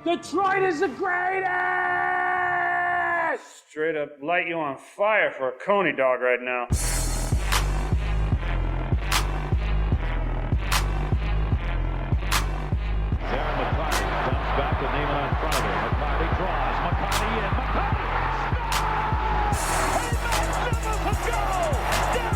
Detroit is the greatest! Straight up light you on fire for a Coney dog right now. Darren McCarty comes back with Neiman in front of him. McCarty draws. McCarty in. McCarty scores! Darren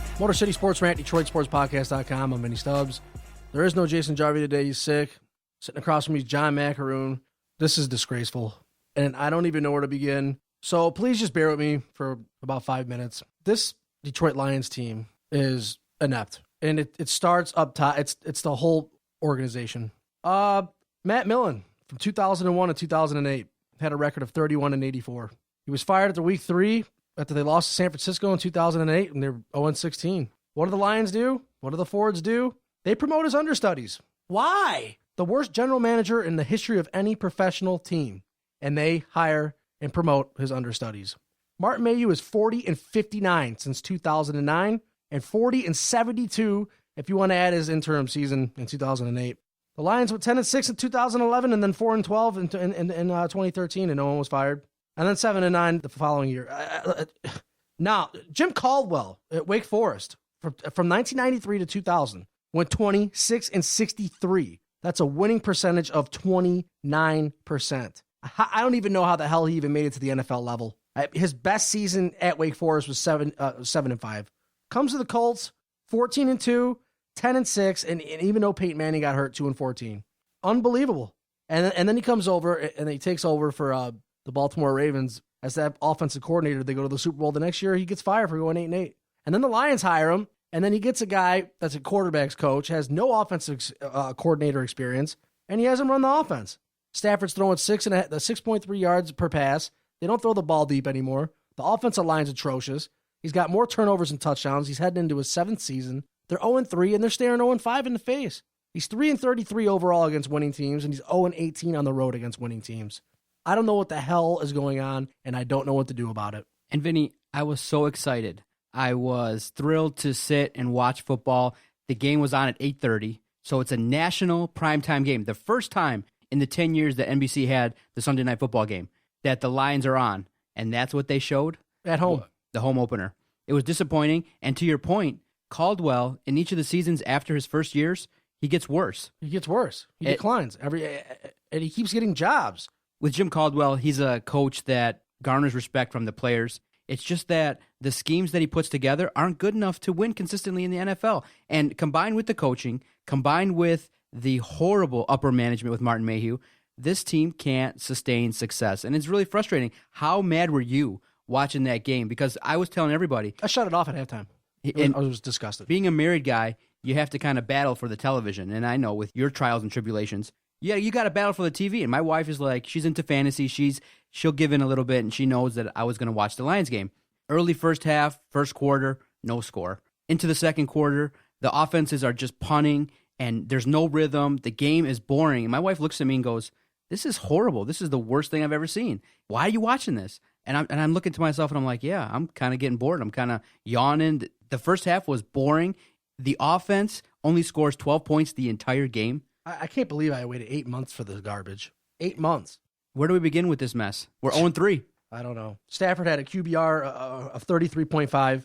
McCarty! Motor City Sports Rant, DetroitSportsPodcast.com. I'm Vinny Stubbs. There is no Jason Jarvie today. He's sick. Sitting across from me is John Macaroon. This is disgraceful, and I don't even know where to begin. So please just bear with me for about 5 minutes. This Detroit Lions team is inept, and it starts up top. It's the whole organization. Matt Millen from 2001 to 2008 had a record of 31-84. He was fired after week 3 after they lost to San Francisco in 2008, and they're 0-16. What do the Lions do? What do the Fords do? They promote his understudies. Why? The worst general manager in the history of any professional team. And they hire and promote his understudies. Martin Mayhew is 40-59 since 2009 and 40-72 if you want to add his interim season in 2008. The Lions were 10-6 in 2011 and then 4-12 in 2013 and no one was fired. And then 7-9 the following year. Now, Jim Caldwell at Wake Forest from 1993 to 2000 went 26-63. That's a winning percentage of 29%. I don't even know how the hell he even made it to the NFL level. His best season at Wake Forest was 7-5. Comes to the Colts, 14-2, 10-6, and even though Peyton Manning got hurt, 2-14. Unbelievable. And then he comes over and he takes over for the Baltimore Ravens as that offensive coordinator. They go to the Super Bowl the next year. He gets fired for going 8-8. And then the Lions hire him. And then he gets a guy that's a quarterback's coach, has no offensive coordinator experience, and he has him run the offense. Stafford's throwing 6.3 yards per pass. They don't throw the ball deep anymore. The offensive line's atrocious. He's got more turnovers and touchdowns. He's heading into his 7th season. They're 0-3, and they're staring 0-5 in the face. He's 3-33 overall against winning teams, and he's 0-18 on the road against winning teams. I don't know what the hell is going on, and I don't know what to do about it. And Vinny, I was so excited. I was thrilled to sit and watch football. The game was on at 8:30, so it's a national primetime game. The first time in the 10 years that NBC had the Sunday Night Football game that the Lions are on, and that's what they showed. At home. The home opener. It was disappointing, and to your point, Caldwell, in each of the seasons after his first years, he gets worse. He declines. And he keeps getting jobs. With Jim Caldwell, he's a coach that garners respect from the players. It's just that the schemes that he puts together aren't good enough to win consistently in the NFL. And combined with the coaching, combined with the horrible upper management with Martin Mayhew, this team can't sustain success. And it's really frustrating. How mad were you watching that game? Because I was telling everybody. I shut it off at halftime. I was disgusted. Being a married guy, you have to kind of battle for the television. And I know with your trials and tribulations, yeah, you got to battle for the TV. And my wife is like, she's into fantasy. She'll give in a little bit, and she knows that I was going to watch the Lions game. Early first half, first quarter, no score. Into the second quarter, the offenses are just punting, and there's no rhythm. The game is boring. And my wife looks at me and goes, this is horrible. This is the worst thing I've ever seen. Why are you watching this? And I'm looking to myself, and I'm like, yeah, I'm kind of getting bored. I'm kind of yawning. The first half was boring. The offense only scores 12 points the entire game. I can't believe I waited 8 months for this garbage. 8 months. Where do we begin with this mess? We're 0-3. I don't know. Stafford had a QBR of 33.5.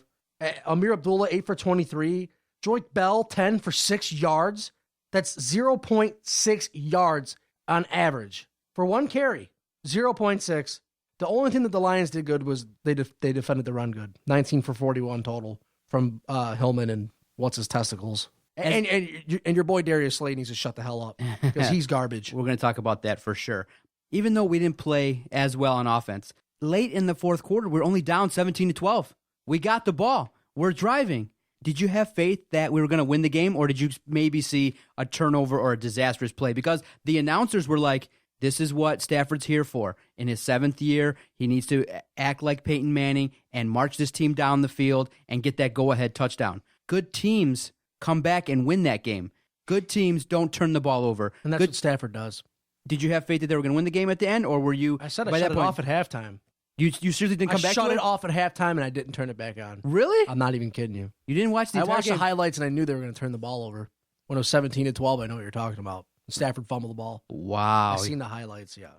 Amir Abdullah, 8 for 23. Joyce Bell, 10 for 6 yards. That's 0.6 yards on average. For one carry, 0.6. The only thing that the Lions did good was they defended the run good. 19 for 41 total from Hillman and what's his testicles. And your boy Darius Slade needs to shut the hell up because he's garbage. We're going to talk about that for sure. Even though we didn't play as well on offense, late in the fourth quarter, we're only down 17-12. We got the ball. We're driving. Did you have faith that we were going to win the game, or did you maybe see a turnover or a disastrous play? Because the announcers were like, this is what Stafford's here for. In his 7th year, he needs to act like Peyton Manning and march this team down the field and get that go-ahead touchdown. Good teams come back and win that game. Good teams don't turn the ball over. And that's what Stafford does. Did you have faith that they were going to win the game at the end, or were you? I said I shut it off at halftime. You seriously didn't come back to it? I shut it off at halftime, and I didn't turn it back on. Really? I'm not even kidding you. You didn't watch the entire game? I watched the highlights, and I knew they were going to turn the ball over. When it was 17-12, I know what you're talking about. Stafford fumbled the ball. Wow. I've seen the highlights, yeah.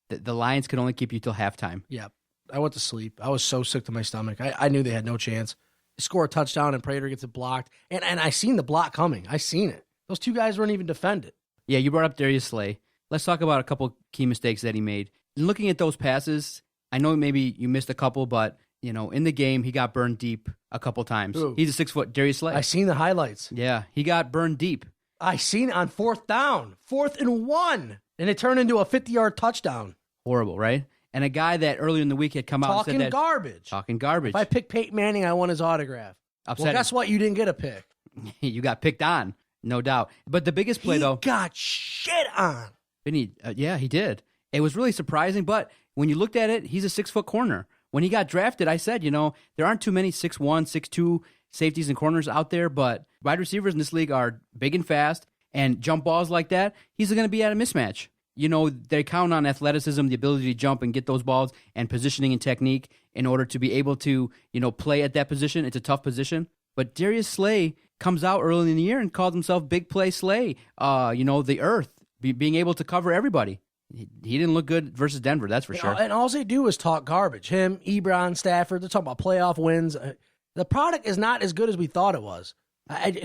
The Lions could only keep you till halftime. Yeah. I went to sleep. I was so sick to my stomach. I knew they had no chance. They score a touchdown, and Prater gets it blocked. And I seen the block coming. I seen it. Those two guys weren't even defended. Yeah, you brought up Darius Slay. Let's talk about a couple key mistakes that he made. And looking at those passes, I know maybe you missed a couple, but in the game, he got burned deep a couple times. Ooh. He's a 6 foot Darius Slay. I seen the highlights. Yeah, he got burned deep. I seen it on 4th down. 4th and 1. And it turned into a 50-yard touchdown. Horrible, right? And a guy that earlier in the week had come out and said that... Talking garbage. If I picked Peyton Manning, I want his autograph. Upsetting. Well, guess what? You didn't get a pick. You got picked on, no doubt. But the biggest play, though... He got shit on. Yeah, he did. It was really surprising, but when you looked at it, he's a 6 foot corner. When he got drafted, I said, there aren't too many 6'1", 6'2" safeties and corners out there, but wide receivers in this league are big and fast, and jump balls like that, he's going to be at a mismatch. They count on athleticism, the ability to jump and get those balls, and positioning and technique in order to be able to, play at that position. It's a tough position. But Darius Slay comes out early in the year and called himself Big Play Slay, the earth, being able to cover everybody. He didn't look good versus Denver, that's for sure. And all they do is talk garbage. Him, Ebron, Stafford, they're talking about playoff wins. The product is not as good as we thought it was.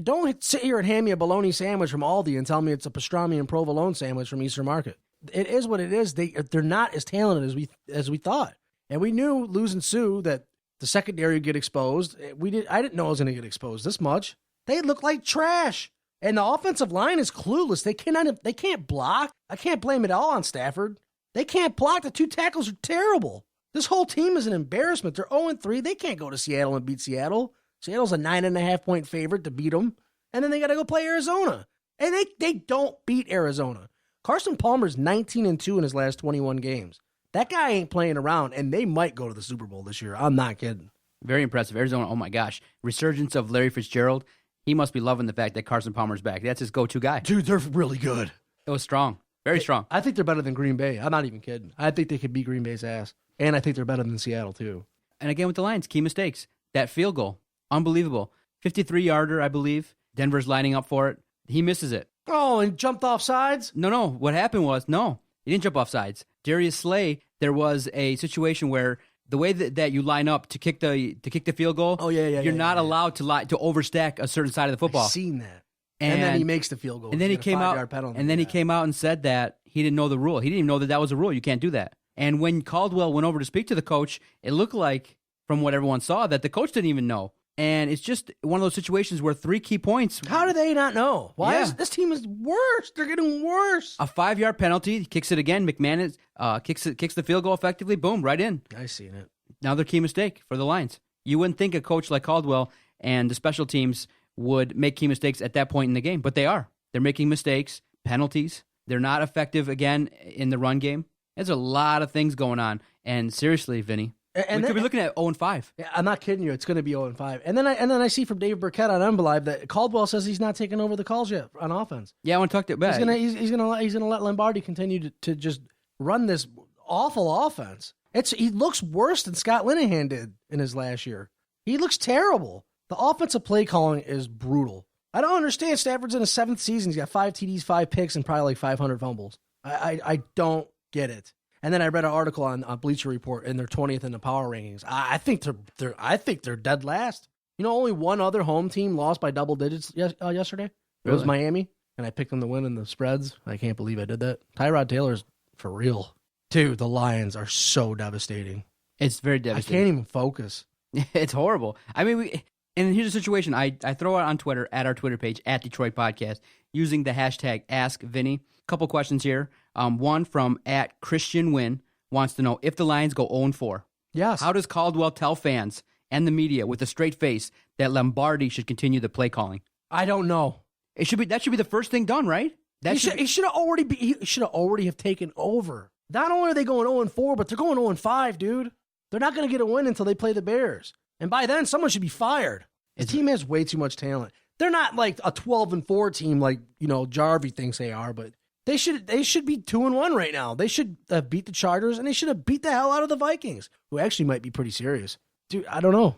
Don't sit here and hand me a bologna sandwich from Aldi and tell me it's a pastrami and provolone sandwich from Eastern Market. It is what it is. They're not as talented as we thought. And we knew losing Sue that the secondary would get exposed. I didn't know it was going to get exposed this much. They look like trash. And the offensive line is clueless. They can't block. I can't blame it all on Stafford. They can't block. The 2 tackles are terrible. This whole team is an embarrassment. They're 0-3. They can't go to Seattle and beat Seattle. Seattle's a 9.5-point favorite to beat them. And then they got to go play Arizona. And they don't beat Arizona. Carson Palmer's 19-2 in his last 21 games. That guy ain't playing around, and they might go to the Super Bowl this year. I'm not kidding. Very impressive. Arizona, oh my gosh. Resurgence of Larry Fitzgerald. He must be loving the fact that Carson Palmer's back. That's his go-to guy. Dude, they're really good. It was strong. Very strong. I think they're better than Green Bay. I'm not even kidding. I think they could beat Green Bay's ass. And I think they're better than Seattle, too. And again with the Lions, key mistakes. That field goal, unbelievable. 53-yarder, I believe. Denver's lining up for it. He misses it. Oh, and jumped off sides? No. What happened was, he didn't jump off sides. Darius Slay, there was a situation where the way that you line up to kick the field goal, you're not allowed to overstack a certain side of the football. I've seen that. And then he makes the field goal. And then he came out he came out and said that he didn't know the rule. He didn't even know that was a rule. You can't do that. And when Caldwell went over to speak to the coach, it looked like, from what everyone saw, that the coach didn't even know. And it's just one of those situations where 3 key points. How do they not know? Why is this team is worse? They're getting worse. A 5-yard penalty. He kicks it again. McManus kicks the field goal effectively. Boom, right in. I seen it. Another key mistake for the Lions. You wouldn't think a coach like Caldwell and the special teams would make key mistakes at that point in the game, but they are. They're making mistakes, penalties. They're not effective again in the run game. There's a lot of things going on. And seriously, Vinny, we could be looking at 0-5. Yeah, I'm not kidding you. It's going to be 0-5. And then I see from Dave Burkett on Unbelive that Caldwell says he's not taking over the calls yet on offense. Yeah, I want to talk to it back. He's gonna let Lombardi continue to just run this awful offense. He looks worse than Scott Linehan did in his last year. He looks terrible. The offensive play calling is brutal. I don't understand. Stafford's in his 7th season. He's got 5 TDs, 5 picks, and probably like 500 fumbles. I don't get it. And then I read an article on Bleacher Report, and they're 20th in the power rankings. I think they're dead last. Only one other home team lost by double digits yesterday. It was Miami, and I picked them to win in the spreads. I can't believe I did that. Tyrod Taylor's for real. Dude, the Lions are so devastating. It's very devastating. I can't even focus. It's horrible. I mean, and here's a situation. I throw it on Twitter, at our Twitter page, at Detroit Podcast, using the hashtag AskVinny. Couple questions here. One from at Christian Wynn wants to know if the Lions go 0-4. Yes. How does Caldwell tell fans and the media with a straight face that Lombardi should continue the play calling? I don't know. That should be the first thing done, right? He should have already have taken over. Not only are they going 0-4, but they're going 0-5, dude. They're not going to get a win until they play the Bears. And by then, someone should be fired. The team has way too much talent. They're not like a 12-4 team like, Jarvie thinks they are, but they should be 2-1 right now. They should beat the Chargers, and they should have beat the hell out of the Vikings, who actually might be pretty serious. Dude, I don't know.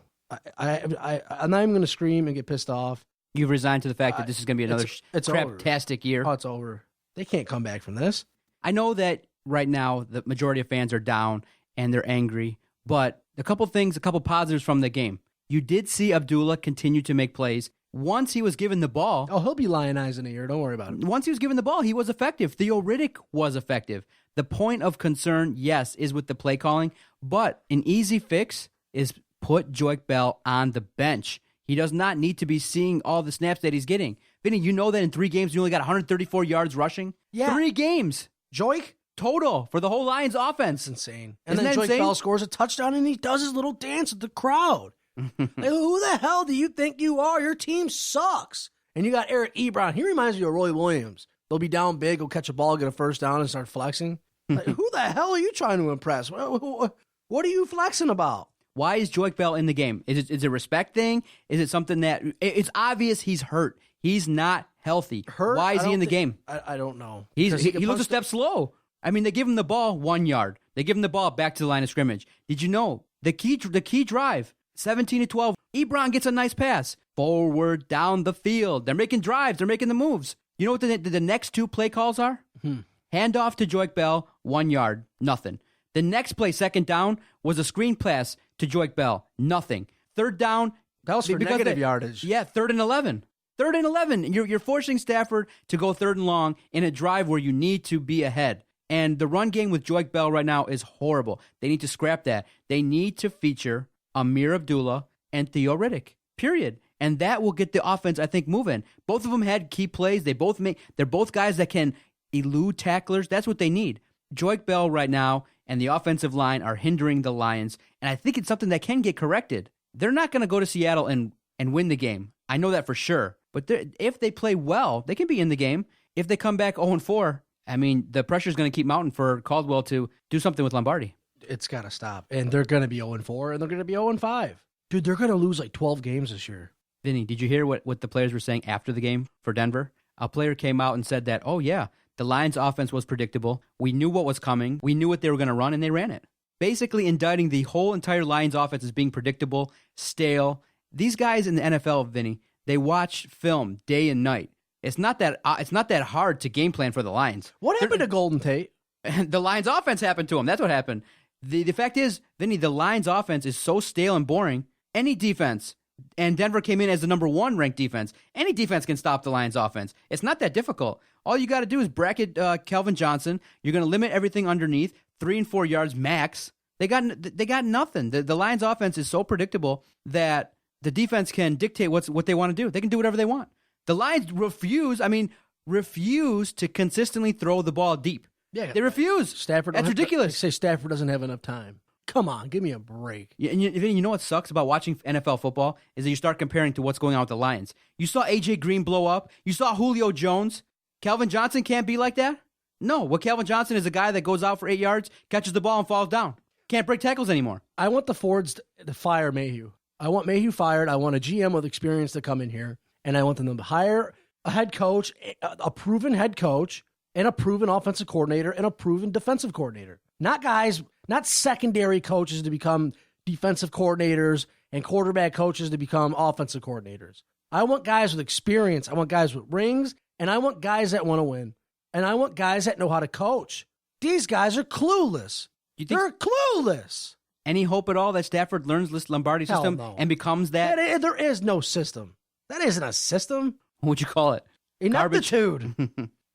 I'm not even going to scream and get pissed off. You've resigned to the fact that this is going to be another it's craptastic year. Oh, it's over. They can't come back from this. I know that right now the majority of fans are down and they're angry, but a couple positives from the game. You did see Abdullah continue to make plays. Once he was given the ball... Oh, he'll be lionized in a year. Don't worry about it. Once he was given the ball, he was effective. Theo Riddick was effective. The point of concern, yes, is with the play calling, but an easy fix is put Joique Bell on the bench. He does not need to be seeing all the snaps that he's getting. Vinny, you know that in 3 games, you only got 134 yards rushing? Yeah. 3 games. Joique? Total for the whole Lions offense. It's insane. And Isn't then that Joique insane? Bell scores a touchdown, and he does his little dance with the crowd. Like, who the hell do you think you are? Your team sucks. And you got Eric Ebron. He reminds me of Roy Williams. They'll be down big, go catch a ball, get a first down, and start flexing. Like, who the hell are you trying to impress? What are you flexing about? Why is Joique Bell in the game? Is it a respect thing? Is it something that it's obvious he's hurt? He's not healthy. Hurt? Why is he in the game? I don't know. He Because can looks a punch step slow. I mean, they give him the ball 1 yard. They give him the ball back to the line of scrimmage. Did you know the key drive, 17-12, Ebron gets a nice pass forward down the field. They're making drives. They're making the moves. You know what the next 2 play calls are? Handoff to Joique Bell, 1 yard, nothing. The next play, second down, was a screen pass to Joique Bell, nothing. Third down, That was for negative yardage. Yeah, 3rd and 11. 3rd and 11. You're forcing Stafford to go 3rd and long in a drive where you need to be ahead. And the run game with Joique Bell right now is horrible. They need to scrap that. They need to feature Amir Abdullah and Theo Riddick, period. And that will get the offense, I think, moving. Both of them had key plays. They're both guys that can elude tacklers. That's what they need. Joique Bell right now and the offensive line are hindering the Lions. And I think it's something that can get corrected. They're not going to go to Seattle and win the game. I know that for sure. But if they play well, they can be in the game. If they come back 0-4, I mean, the pressure's going to keep mounting for Caldwell to do something with Lombardi. It's got to stop. And they're going to be 0-4, and they're going to be 0-5. Dude, they're going to lose like 12 games this year. Vinny, did you hear what the players were saying after the game for Denver? A player came out and said that, oh, yeah, the Lions' offense was predictable. We knew what was coming. We knew what they were going to run, and they ran it. Basically indicting the whole entire Lions' offense as being predictable, stale. These guys in the NFL, Vinny, they watch film day and night. It's not that hard to game plan for the Lions. What happened to Golden Tate? The Lions' offense happened to him. That's what happened. The fact is, Vinny, the Lions' offense is so stale and boring. Any defense, and Denver came in as the number 1 ranked defense. Any defense can stop the Lions' offense. It's not that difficult. All you got to do is bracket Kelvin Johnson. You're going to limit everything underneath, 3 and 4 yards max. They got nothing. The Lions' offense is so predictable that the defense can dictate what they want to do. They can do whatever they want. The Lions refuse to consistently throw the ball deep. Yeah, they refuse. Stafford. That's ridiculous. They say Stafford doesn't have enough time. Come on, give me a break. Yeah, and you know what sucks about watching NFL football is that you start comparing to what's going on with the Lions. You saw A.J. Green blow up. You saw Julio Jones. Calvin Johnson can't be like that? No. Well, Calvin Johnson is a guy that goes out for 8 yards, catches the ball, and falls down. Can't break tackles anymore. I want the Fords to fire Mayhew. I want Mayhew fired. I want a GM with experience to come in here, and I want them to hire a head coach, a proven head coach, and a proven offensive coordinator, and a proven defensive coordinator. Not secondary coaches to become defensive coordinators and quarterback coaches to become offensive coordinators. I want guys with experience. I want guys with rings, and I want guys that want to win. And I want guys that know how to coach. These guys are clueless. They're clueless. Any hope at all that Stafford learns this Lombardi system and becomes that? There is no system. That isn't a system. What would you call it? Ineptitude.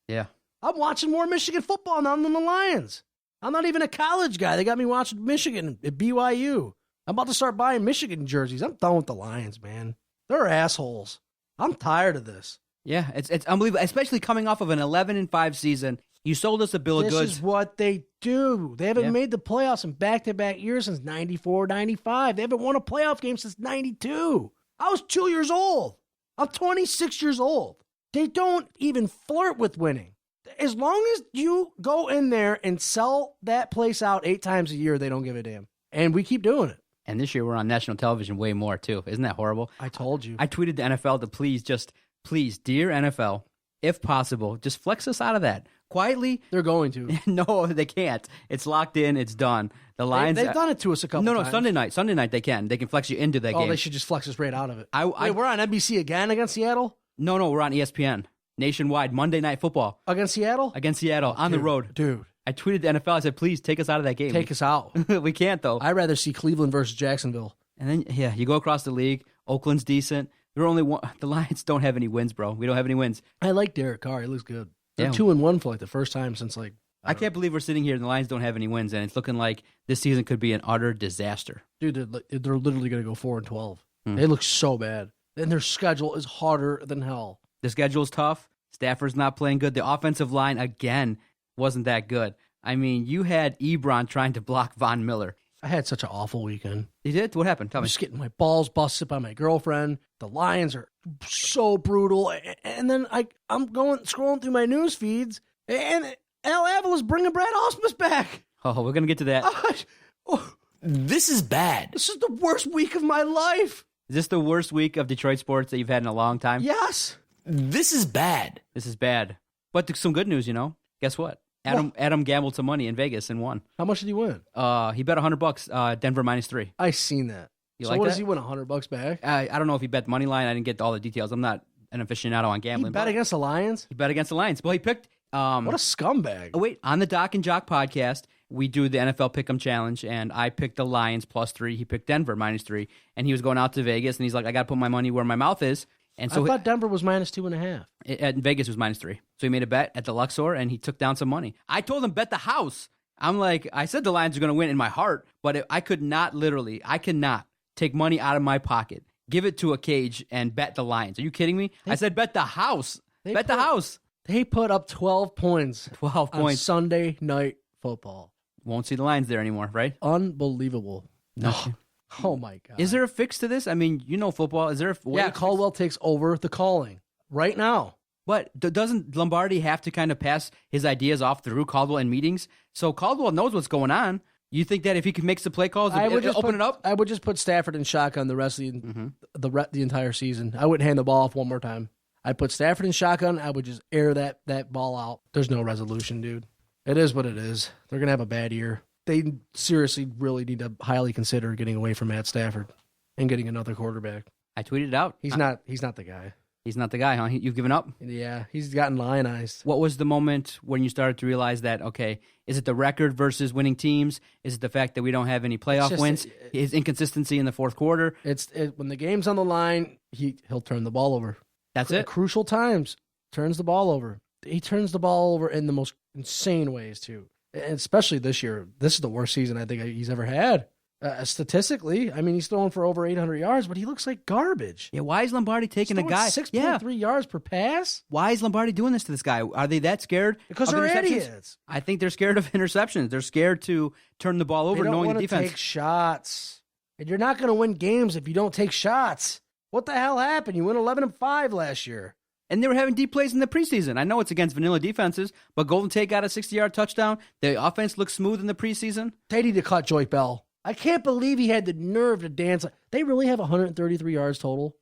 Yeah. I'm watching more Michigan football now than the Lions. I'm not even a college guy. They got me watching Michigan at BYU. I'm about to start buying Michigan jerseys. I'm done with the Lions, man. They're assholes. I'm tired of this. Yeah, it's unbelievable, especially coming off of an 11-5 season. You sold us a bill of goods. This is what they do. They haven't made the playoffs in back-to-back years since 94, 95. They haven't won a playoff game since 92. I was 2 years old. I'm 26 years old. They don't even flirt with winning. As long as you go in there and sell that place out 8 times a year, they don't give a damn. And we keep doing it. And this year we're on national television way more, too. Isn't that horrible? I told you. I tweeted the NFL to please, dear NFL, if possible, just flex us out of that. Quietly. They're going to. No, they can't. It's locked in. It's done. The Lions. They've done it to us a couple times. No, Sunday night. Sunday night they can. They can flex you into that game. Oh, they should just flex us right out of it. Wait, we're on NBC again against Seattle? No, we're on ESPN. Nationwide, Monday Night Football. Against Seattle? Against Seattle, on the road. Dude. I tweeted the NFL. I said, please take us out of that game. Take us out. We can't, though. I'd rather see Cleveland versus Jacksonville. And then, yeah, you go across the league. Oakland's decent. They're only one. The Lions don't have any wins, bro. We don't have any wins. I like Derek Carr. He looks good. They're Yeah. 2-1 for like the first time since like... I can't believe we're sitting here and the Lions don't have any wins, and it's looking like this season could be an utter disaster. Dude, they're literally going to go 4-12. They look so bad. And their schedule is harder than hell. The schedule's tough. Stafford's not playing good. The offensive line, again, wasn't that good. I mean, you had Ebron trying to block Von Miller. I had such an awful weekend. You did? What happened? Tell I'm me. just getting my balls busted by my girlfriend. The Lions are so brutal. And then I'm scrolling through my news feeds, and Al Avala's bringing Brad Ausmus back. Oh, we're going to get to that. This is bad. This is the worst week of my life. Is this the worst week of Detroit sports that you've had in a long time? Yes. This is bad. This is bad. But there's some good news, you know. Guess what? Adam gambled some money in Vegas and won. How much did he win? He bet $100, Denver -3. I seen that. You so like what that? does he win, $100 back? I don't know if he bet the money line. I didn't get all the details. I'm not an aficionado on He gambling. bet but against the Lions? He bet against the Lions. Well, he picked... What a scumbag. Oh, wait. On the Doc and Jock podcast, we do the NFL Pick'em Challenge, and I picked the Lions +3. He picked Denver -3. And he was going out to Vegas, and he's like, I got to put my money where my mouth is. And so I thought Denver was -2.5. At Vegas was -3. So he made a bet at the Luxor, and he took down some money. I told him, bet the house. I'm like, I said the Lions are going to win in my heart, but I cannot take money out of my pocket, give it to a cage, and bet the Lions. Are you kidding me? I said, bet the house. Bet the house. They put up 12 points. 12 on points. Sunday Night Football. Won't see the Lions there anymore, right? Unbelievable. No. Oh, my God. Is there a fix to this? I mean, you know football. Is there a way? Yeah, Caldwell takes over the calling right now. But doesn't Lombardi have to kind of pass his ideas off through Caldwell in meetings? So Caldwell knows what's going on. You think that if he makes the play calls, open it up? I would just put Stafford in shotgun the rest of the entire season. I wouldn't hand the ball off one more time. I'd put Stafford in shotgun. I would just air that ball out. There's no resolution, dude. It is what it is. They're going to have a bad year. They seriously really need to highly consider getting away from Matt Stafford and getting another quarterback. I tweeted it out. He's not the guy. He's not the guy, huh? You've given up? Yeah, he's gotten lionized. What was the moment when you started to realize that, okay, is it the record versus winning teams? Is it the fact that we don't have any playoff wins? His inconsistency in the fourth quarter? When the game's on the line, he'll turn the ball over. That's At it? crucial times, turns the ball over. He turns the ball over in the most insane ways, too. And especially this year. This is the worst season I think he's ever had. Statistically, I mean, he's throwing for over 800 yards, but he looks like garbage. Yeah, why is Lombardi taking a guy? 6.3 yards per pass? Why is Lombardi doing this to this guy? Are they that scared? Because of they're interceptions? idiots. I think they're scared of interceptions. They're scared to turn the ball over They don't knowing want the to defense. take shots. And you're not going to win games if you don't take shots. What the hell happened? You went 11-5 last year. And they were having deep plays in the preseason. I know it's against vanilla defenses, but Golden Tate got a 60-yard touchdown. The offense looked smooth in the preseason. They need to cut Joy Bell. I can't believe he had the nerve to dance. They really have 133 yards total.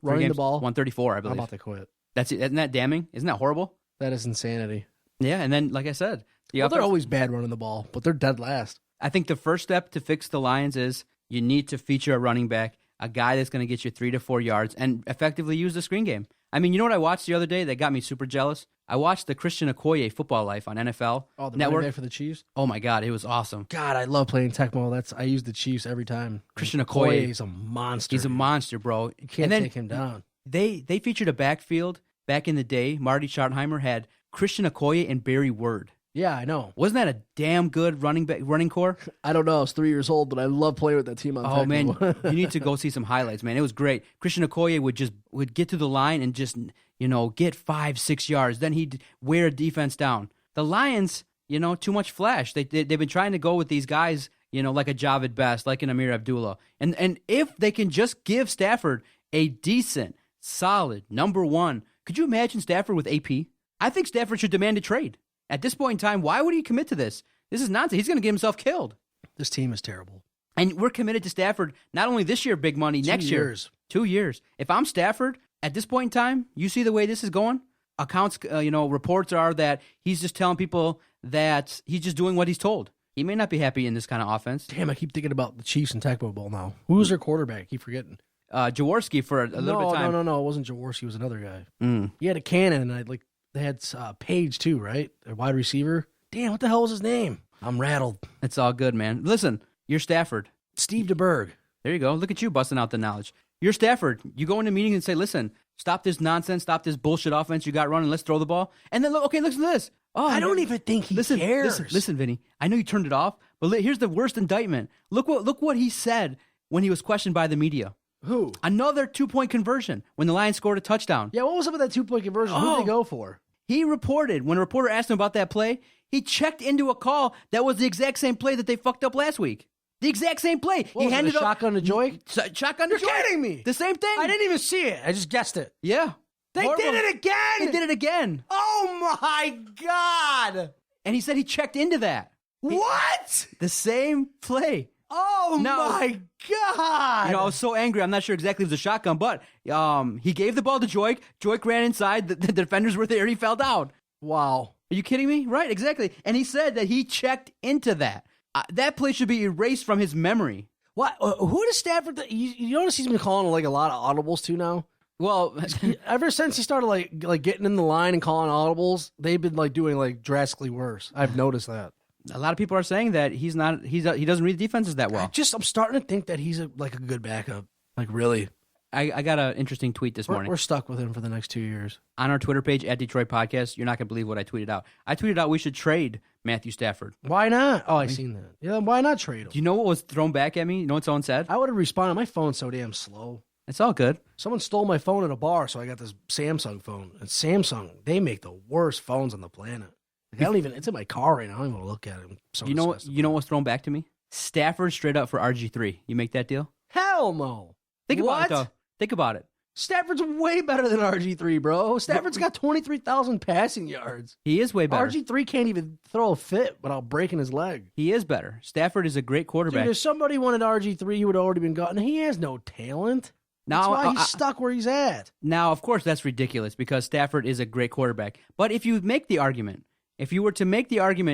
Running the ball. 134, I I'm believe. about to quit. Isn't that damning? Isn't that horrible? That is insanity. Yeah, and then, like I said, They're always bad running the ball, but they're dead last. I think the first step to fix the Lions is you need to feature a running back, a guy that's going to get you 3 to 4 yards, and effectively use the screen game. I mean, you know what I watched the other day that got me super jealous? I watched the Christian Okoye Football Life on NFL the Network. running back for the Chiefs? Oh, my God, it was awesome. God, I love playing Tecmo. I use the Chiefs every time. Christian Okoye. Is a monster. He's a monster, bro. You can't take him down. They featured a backfield back in the day. Marty Schottenheimer had Christian Okoye and Barry Word. Yeah, I know. Wasn't that a damn good running core? I don't know. I was 3 years old, but I love playing with that team on Tecmo. Oh, man, you need to go see some highlights, man. It was great. Christian Okoye would get to the line and just, get 5-6 yards. Then he'd wear a defense down. The Lions, too much flash. They've been trying to go with these guys, like a Javid Best, like an Amir Abdullah. And if they can just give Stafford a decent, solid number one, could you imagine Stafford with AP? I think Stafford should demand a trade. At this point in time, why would he commit to this? This is nonsense. He's going to get himself killed. This team is terrible. And we're committed to Stafford, not only this year, big money, next year. 2 years. If I'm Stafford, at this point in time, you see the way this is going, accounts, reports are that he's just telling people that he's just doing what he's told. He may not be happy in this kind of offense. Damn, I keep thinking about the Chiefs and Tecmo Bowl now. Who's their quarterback? I keep forgetting. Jaworski for a little bit of time. No. It wasn't Jaworski. It was another guy. He had a cannon, and they had Page too, right? Their wide receiver. Damn, what the hell was his name? I'm rattled. It's all good, man. Listen, you're Stafford. Steve DeBerg. There you go. Look at you busting out the knowledge. You're Stafford. You go into meetings and say, listen, stop this nonsense, stop this bullshit offense you got running, let's throw the ball. And then, listen to this. Oh, I don't even think he cares. Listen, Vinny, I know you turned it off, but here's the worst indictment. Look what he said when he was questioned by the media. Who? Another 2-point conversion when the Lions scored a touchdown. Yeah, what was up with that 2-point conversion? Who did they go for? He reported, when a reporter asked him about that play, he checked into a call that was the exact same play that they fucked up last week. The exact same play. He handed up shotgun to Joy? Shotgun to Joy. You're kidding me. The same thing. I didn't even see it. I just guessed it. Yeah. They did it again. They did it again. Oh my God. And he said he checked into that. What? The same play. Oh my God. I was so angry. I'm not sure exactly if it was a shotgun, but he gave the ball to Joik. Joik ran inside. The defenders were there. He fell down. Wow. Are you kidding me? Right, exactly. And he said that he checked into that. That play should be erased from his memory. What? Who does Stafford? You notice he's been calling a lot of audibles too now. Well, ever since he started like getting in the line and calling audibles, they've been doing drastically worse. I've noticed that. A lot of people are saying that he doesn't read the defenses that well. I'm starting to think that he's a good backup. Really. I got an interesting tweet this morning. We're stuck with him for the next 2 years. On our Twitter page, @Detroit Podcast, you're not going to believe what I tweeted out. I tweeted out we should trade Matthew Stafford. Why not? Oh, I seen that. Yeah, why not trade him? Do you know what was thrown back at me? You know what someone said? I would have responded. My phone's so damn slow. It's all good. Someone stole my phone at a bar, so I got this Samsung phone. And Samsung, they make the worst phones on the planet. I don't even. It's in my car right now. I don't even want to look at it. So you know what's thrown back to me? Stafford straight up for RG3. You make that deal? Hell no. Think What? about it, though. Think about it. Stafford's way better than RG3, bro. Stafford's got 23,000 passing yards. He is way better. RG3 can't even throw a fit without breaking his leg. He is better. Stafford is a great quarterback. Dude, if somebody wanted RG3, he would have already been gone. He has no talent. That's why he's stuck where he's at. Now, of course, that's ridiculous because Stafford is a great quarterback. But if you were to make the argument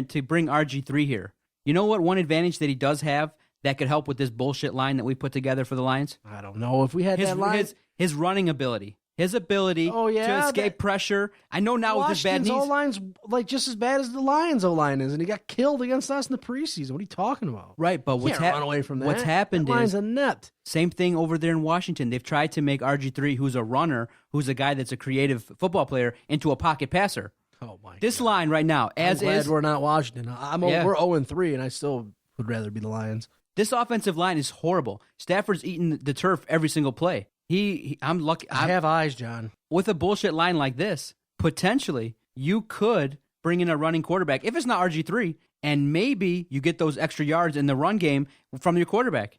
to bring RG3 here, you know what one advantage that he does have that could help with this bullshit line that we put together for the Lions? I don't know if we had that line. His running ability. His ability to escape pressure. I know now with his bad knees. Washington's O-line's just as bad as the Lions' O-line is, and he got killed against us in the preseason. What are you talking about? Right, but run away from that. What's happened that line's is a net. Same thing over there in Washington. They've tried to make RG3, who's a runner, who's a guy that's a creative football player, into a pocket passer. Oh my! This line right now, I'm glad we're not Washington. We're 0-3, and I still would rather be the Lions. This offensive line is horrible. Stafford's eating the turf every single play. I'm lucky. I have eyes, John. With a bullshit line like this, potentially you could bring in a running quarterback if it's not RG3, and maybe you get those extra yards in the run game from your quarterback.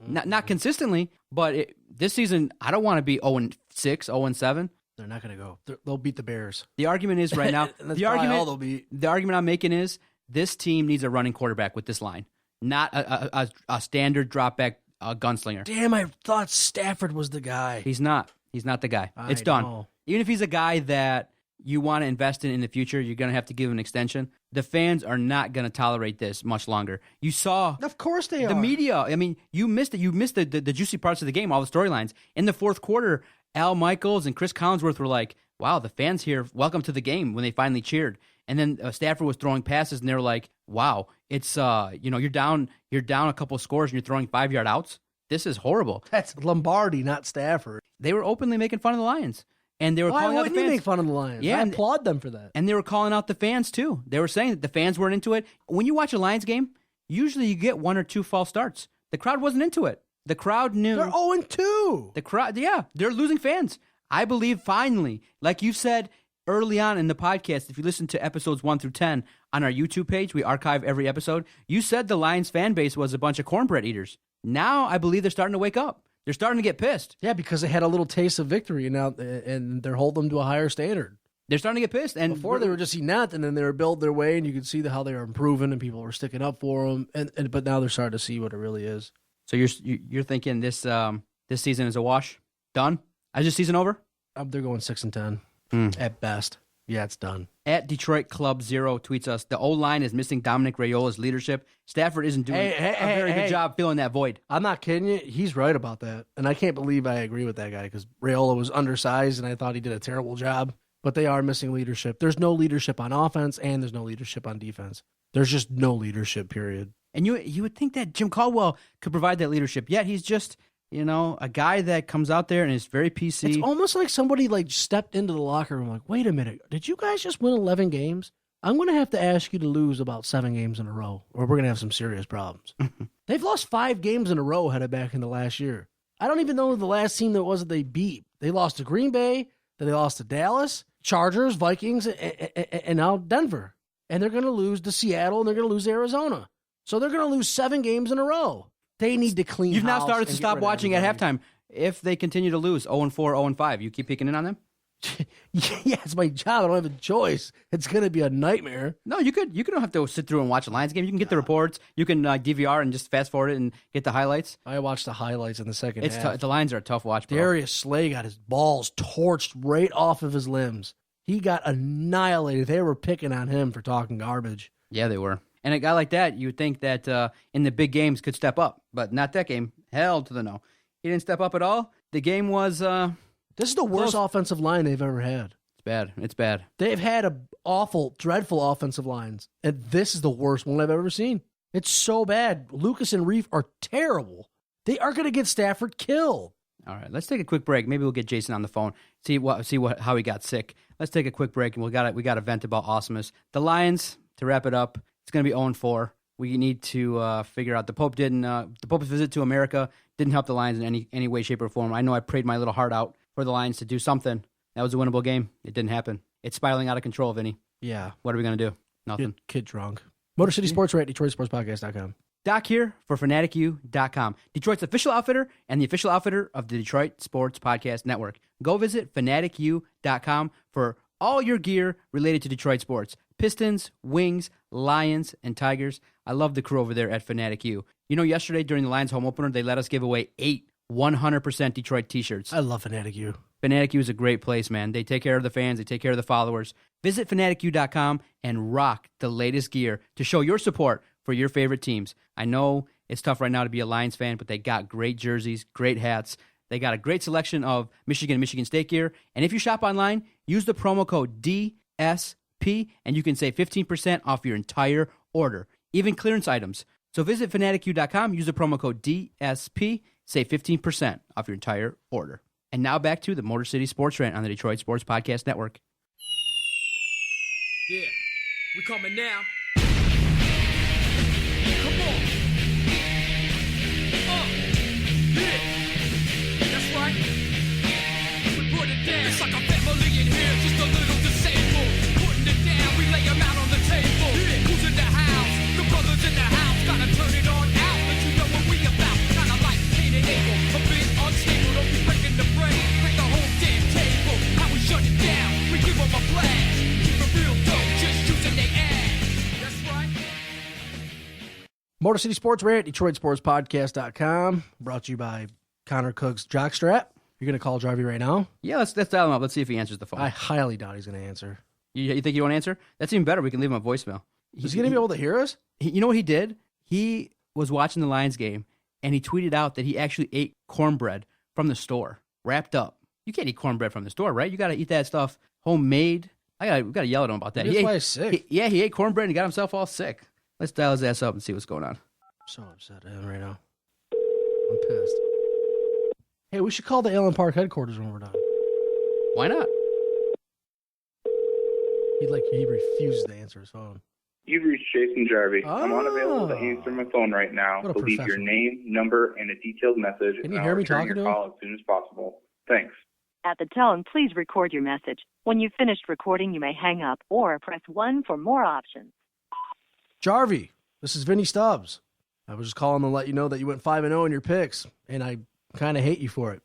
Not consistently, but this season I don't want to be 0-6, 0-7. They're not going to go. They'll beat the The The argument is right now. the argument I'm making is this team needs a running quarterback with this line, not a standard drop back gunslinger. Damn, I thought Stafford was the guy. He's not. He's not the guy. It's done. Even if he's a guy that you want to invest in the future, you're going to have to give him an extension. The fans are not going to tolerate this much longer. You saw. Of course they are. The media. I mean, you missed it. You missed the juicy parts of the game, all the storylines. In the fourth quarter, Al Michaels and Chris Collinsworth were like, wow, the fans here, welcome to the game, when they finally cheered. And then Stafford was throwing passes, and they were like, wow, it's, you're down a couple of scores, and you're throwing 5-yard outs. This is horrible. That's Lombardi, not Stafford. They were openly making fun of the Lions. And they were calling out the fans. Why wouldn't you make fun of the Lions? Yeah, I applaud them for that. And they were calling out the fans, too. They were saying that the fans weren't into it. When you watch a Lions game, usually you get 1 or 2 false starts. The crowd wasn't into it. The crowd knew. They're 0-2. The crowd, yeah, they're losing fans. I believe finally, like you said early on in the podcast, if you listen to episodes 1 through 10 on our YouTube page, we archive every episode. You said the Lions fan base was a bunch of cornbread eaters. Now I believe they're starting to wake up. They're starting to get pissed. Yeah, because they had a little taste of victory, and they're holding them to a higher standard. They're starting to get pissed. And before they were just eating that, and then they were building their way, and you could see how they were improving, and people were sticking up for them. But now they're starting to see what it really is. So you're thinking this season is a wash? Done? Is this season over? They're going 6-10 at best. Yeah, it's done. At Detroit Club Zero tweets us, the O-line is missing Dominic Raiola's leadership. Stafford isn't doing a very good job filling that void. I'm not kidding you. He's right about that. And I can't believe I agree with that guy because Raiola was undersized and I thought he did a terrible job. But they are missing leadership. There's no leadership on offense and there's no leadership on defense. There's just no leadership, period. And you would think that Jim Caldwell could provide that leadership, yet he's just, a guy that comes out there and is very PC. It's almost like somebody stepped into the locker room like, wait a minute, did you guys just win 11 games? I'm going to have to ask you to lose about 7 games in a row or we're going to have some serious problems. They've lost 5 games in a row headed back into last year. I don't even know the last team that was that they beat. They lost to Green Bay, then they lost to Dallas, Chargers, Vikings, and now Denver. And they're going to lose to Seattle and they're going to lose to Arizona. So they're going to lose 7 games in a row. They need to clean You've now house started to and stop get rid of watching at everybody. halftime. If they continue to lose 0-4, 0-5, you keep picking in on them? Yeah, it's my job. I don't have a choice. It's going to be a nightmare. No, you don't have to sit through and watch a Lions game. You can get the reports. You can DVR and just fast forward it and get the highlights. I watched the highlights in the second half. The Lions are a tough watch, bro. Darius Slay got his balls torched right off of his limbs. He got annihilated. They were picking on him for talking garbage. Yeah, they were. And a guy like that, you would think that in the big games could step up, but not that game. Hell to the no. He didn't step up at all. The game was This is the worst offensive line they've ever had. It's bad. It's bad. They've had awful, dreadful offensive lines, and this is the worst one I've ever seen. It's so bad. Lucas and Reef are terrible. They are going to get Stafford killed. All right, let's take a quick break. Maybe we'll get Jason on the phone. See how he got sick. Let's take a quick break, and we got a vent about Ausmus. The Lions, to wrap it up, it's going to be 0-4. We need to figure out the Pope's visit to America didn't help the Lions in any way, shape, or form. I know I prayed my little heart out for the Lions to do something. That was a winnable game. It didn't happen. It's spiraling out of control, Vinny. Yeah. What are we going to do? Nothing. Kid drunk. Motor City Sports Rant, DetroitSportsPodcast.com. Doc here for FanaticU.com, Detroit's official outfitter and the official outfitter of the Detroit Sports Podcast Network. Go visit FanaticU.com for all your gear related to Detroit sports. Pistons, Wings, Lions, and Tigers. I love the crew over there at Fanatic U. Yesterday during the Lions home opener, they let us give away 8 100% Detroit t-shirts. I love Fanatic U. Fanatic U is a great place, man. They take care of the fans. They take care of the followers. Visit FanaticU.com and rock the latest gear to show your support for your favorite teams. I know it's tough right now to be a Lions fan, but they got great jerseys, great hats. They got a great selection of Michigan and Michigan State gear. And if you shop online, use the promo code DSP, and you can save 15% off your entire order, even clearance items. So visit FanaticU.com, use the promo code DSP, save 15% off your entire order. And now back to the Motor City Sports Rant on the Detroit Sports Podcast Network. Yeah, we coming now. That's right. We put it down. It's like a family in here, just a little disabled. Putting it down, we lay them out on the table. Who's in the house? The brothers in the house. Gotta turn it on out, let you know what we about. Kinda like Cain and Abel, a bit unstable. Don't be breaking the brain, break the whole damn table. How we shut it down, we give them a blast. Keep it real dope, just using their ass. That's right. Motor City Sports Rant, DetroitSportsPodcast.com. Brought to you by Connor Cook's Jockstrap. You're going to call Jarvie right now? Yeah, let's dial him up. Let's see if he answers the phone. I highly doubt he's going to answer. You think he won't answer? That's even better. We can leave him a voicemail. Is he going to be able to hear us? You know what he did? He was watching the Lions game, and he tweeted out that he actually ate cornbread from the store, wrapped up. You can't eat cornbread from the store, right? You got to eat that stuff homemade. We got to yell at him about that. That's why he's sick. He ate cornbread and got himself all sick. Let's dial his ass up and see what's going on. I'm so upset at him right now. I'm pissed. Hey, we should call the Allen Park headquarters when we're done. Why not? He refuses to answer his phone. You've reached Jason Jarvie. I'm Oh. unavailable to answer my phone right now. What a So leave your professional. name, number, and a detailed message. Can you and hear I'll me return talking your to him? call as soon as possible. Thanks. At the tone, please record your message. When you've finished recording, you may hang up or press 1 for more options. Jarvie, this is Vinny Stubbs. I was just calling to let you know that you went 5-0 in your picks, and I kind of hate you for it.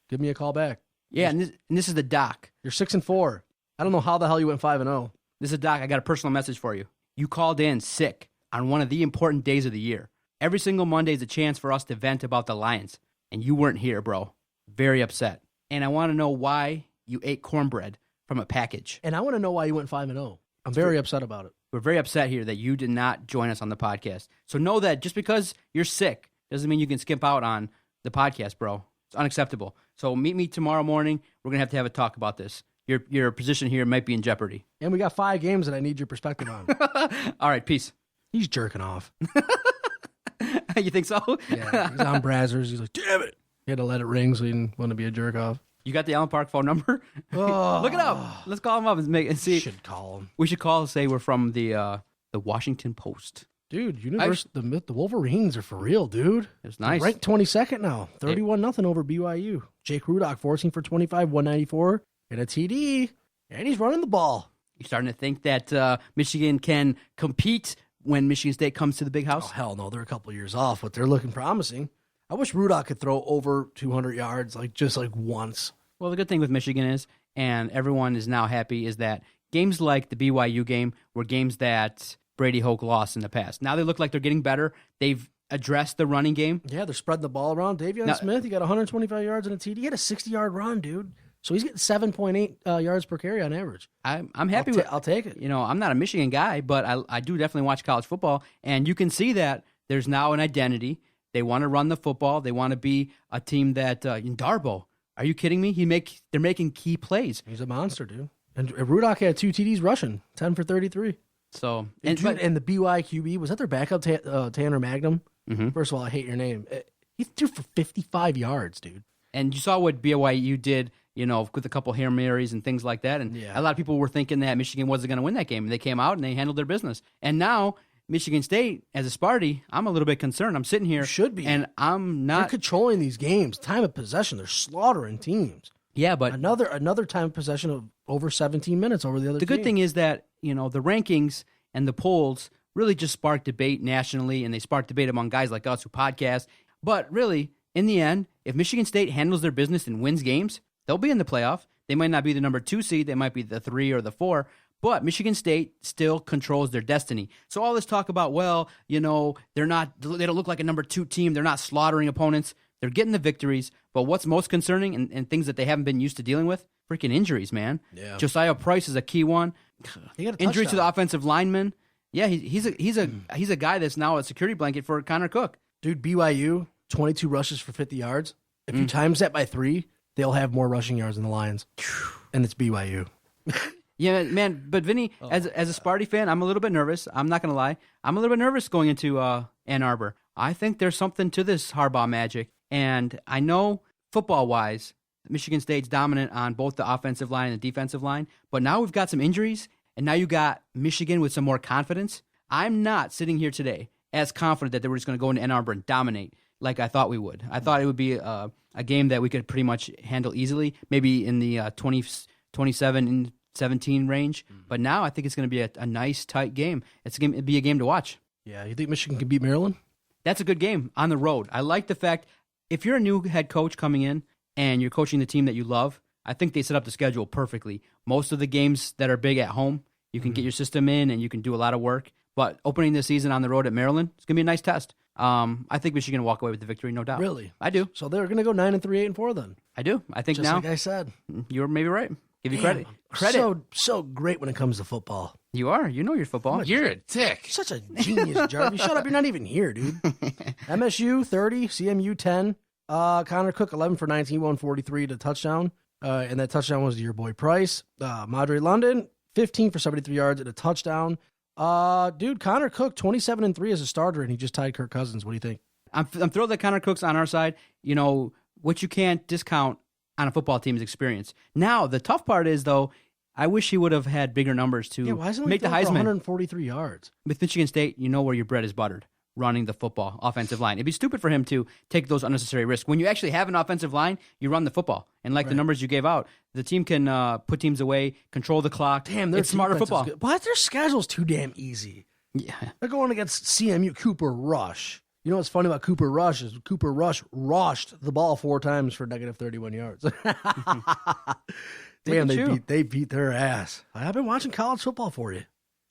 Give me a call back. Yeah, and this is the doc. You're 6-4. I don't know how the hell you went 5-0. This is Doc. I got a personal message for you. You called in sick on one of the important days of the year. Every single Monday is a chance for us to vent about the Lions, and you weren't here, bro. Very upset. And I want to know why you ate cornbread from a package. And I want to know why you went 5-0. I'm very upset about it. We're very upset here that you did not join us on the podcast. So know that just because you're sick doesn't mean you can skip out on the podcast, bro. It's unacceptable. So meet me tomorrow morning. We're going to have a talk about this. Your position here might be in jeopardy. And we got 5 games that I need your perspective on. All right, peace. He's jerking off. You think so? Yeah, he's on Brazzers. He's like, damn it. He had to let it ring so he didn't want to be a jerk off. You got the Allen Park phone number? Oh. Look it up. Let's call him up and see. Should call him. We should call and say we're from the Washington Post. Dude, the Wolverines are for real, dude. It was nice. Ranked 22nd now. 31-0 over BYU. Jake Rudock, 14 for 25, 194, and a TD. And he's running the ball. You starting to think that Michigan can compete when Michigan State comes to the big house? Oh, hell no. They're a couple years off, but they're looking promising. I wish Rudock could throw over 200 yards, just once. Well, the good thing with Michigan is, and everyone is now happy, is that games like the BYU game were games that Brady Hoke lost in the past. Now they look like they're getting better. They've addressed the running game. Yeah, they're spreading the ball around. Davion Smith, he got 125 yards and a TD. He had a 60-yard run, dude. So he's getting 7.8 yards per carry on average. I'm happy I'll take it. I'm not a Michigan guy, but I do definitely watch college football, and you can see that there's now an identity. They want to run the football. They want to be a team that in Darbo. Are you kidding me? They're making key plays. He's a monster, dude. And Rudock had 2 TDs rushing, 10 for 33. So and the BY QB, was that their backup Tanner Magnum? Mm-hmm. First of all, I hate your name. He threw for 55 yards, dude. And you saw what BYU did, with a couple Hail Marys and things like that. And a lot of people were thinking that Michigan wasn't going to win that game. And they came out and they handled their business. And now Michigan State, as a Sparty, I'm a little bit concerned. I'm sitting here. You should be. And I'm not. They're controlling these games. Time of possession. They're slaughtering teams. Yeah, but another time of possession of over 17 minutes over the other team. The good thing is that, the rankings and the polls really just spark debate nationally, and they spark debate among guys like us who podcast. But really, in the end, if Michigan State handles their business and wins games, they'll be in the playoff. They might not be the number 2 seed. They might be the 3 or the 4. But Michigan State still controls their destiny. So all this talk about, they don't look like a number 2 team. They're not slaughtering opponents. They're getting the victories. But what's most concerning and things that they haven't been used to dealing with, freaking injuries, man. Yeah. Josiah Price is a key one. Injury to the offensive lineman. Yeah, he's a guy that's now a security blanket for Connor Cook. Dude, BYU, 22 rushes for 50 yards. If you times that by 3, they'll have more rushing yards than the Lions. And it's BYU. Yeah, man. But Vinny, as a Sparty fan, I'm a little bit nervous. I'm not going to lie. I'm a little bit nervous going into Ann Arbor. I think there's something to this Harbaugh magic. And I know football-wise, Michigan State's dominant on both the offensive line and the defensive line. But now we've got some injuries, and now you got Michigan with some more confidence. I'm not sitting here today as confident that they were just going to go into Ann Arbor and dominate like I thought we would. I thought it would be a game that we could pretty much handle easily, maybe in the 27-17 range. But now I think it's going to be a nice, tight game. It'd be a game to watch. Yeah, you think Michigan can beat Maryland? That's a good game on the road. I like the fact if you're a new head coach coming in and you're coaching the team that you love, I think they set up the schedule perfectly. Most of the games that are big at home, you can get your system in and you can do a lot of work. But opening the season on the road at Maryland, it's going to be a nice test. I think Michigan will walk away with the victory, no doubt. Really? I do. So they're going to go 9-3, 8-4 then? I do. I think Just now. like I said. You're maybe right. Give you credit. So great when it comes to football. You are. You know your football. You're a dick. Such a genius, Jarvis. Shut up. You're not even here, dude. MSU, 30. CMU, 10. Connor Cook, 11 for 19, 143 to touchdown. And that touchdown was to your boy Price. Madre London, 15 for 73 yards and a touchdown. Dude, Connor Cook, 27-3 as a starter, and he just tied Kirk Cousins. What do you think? I'm thrilled that Connor Cook's on our side. What you can't discount on a football team's experience. Now, the tough part is, though, I wish he would have had bigger numbers to make the Heisman. 143 yards. With Michigan State, you know where your bread is buttered, running the football, offensive line. It'd be stupid for him to take those unnecessary risks. When you actually have an offensive line, you run the football. And like the numbers you gave out, the team can put teams away, control the clock. Damn, their smarter football. But their schedule's too damn easy. Yeah. They're going against CMU Cooper Rush. You know what's funny about Cooper Rush is Cooper Rush rushed the ball 4 times for negative 31 yards. Damn, they beat their ass. I've been watching college football for you.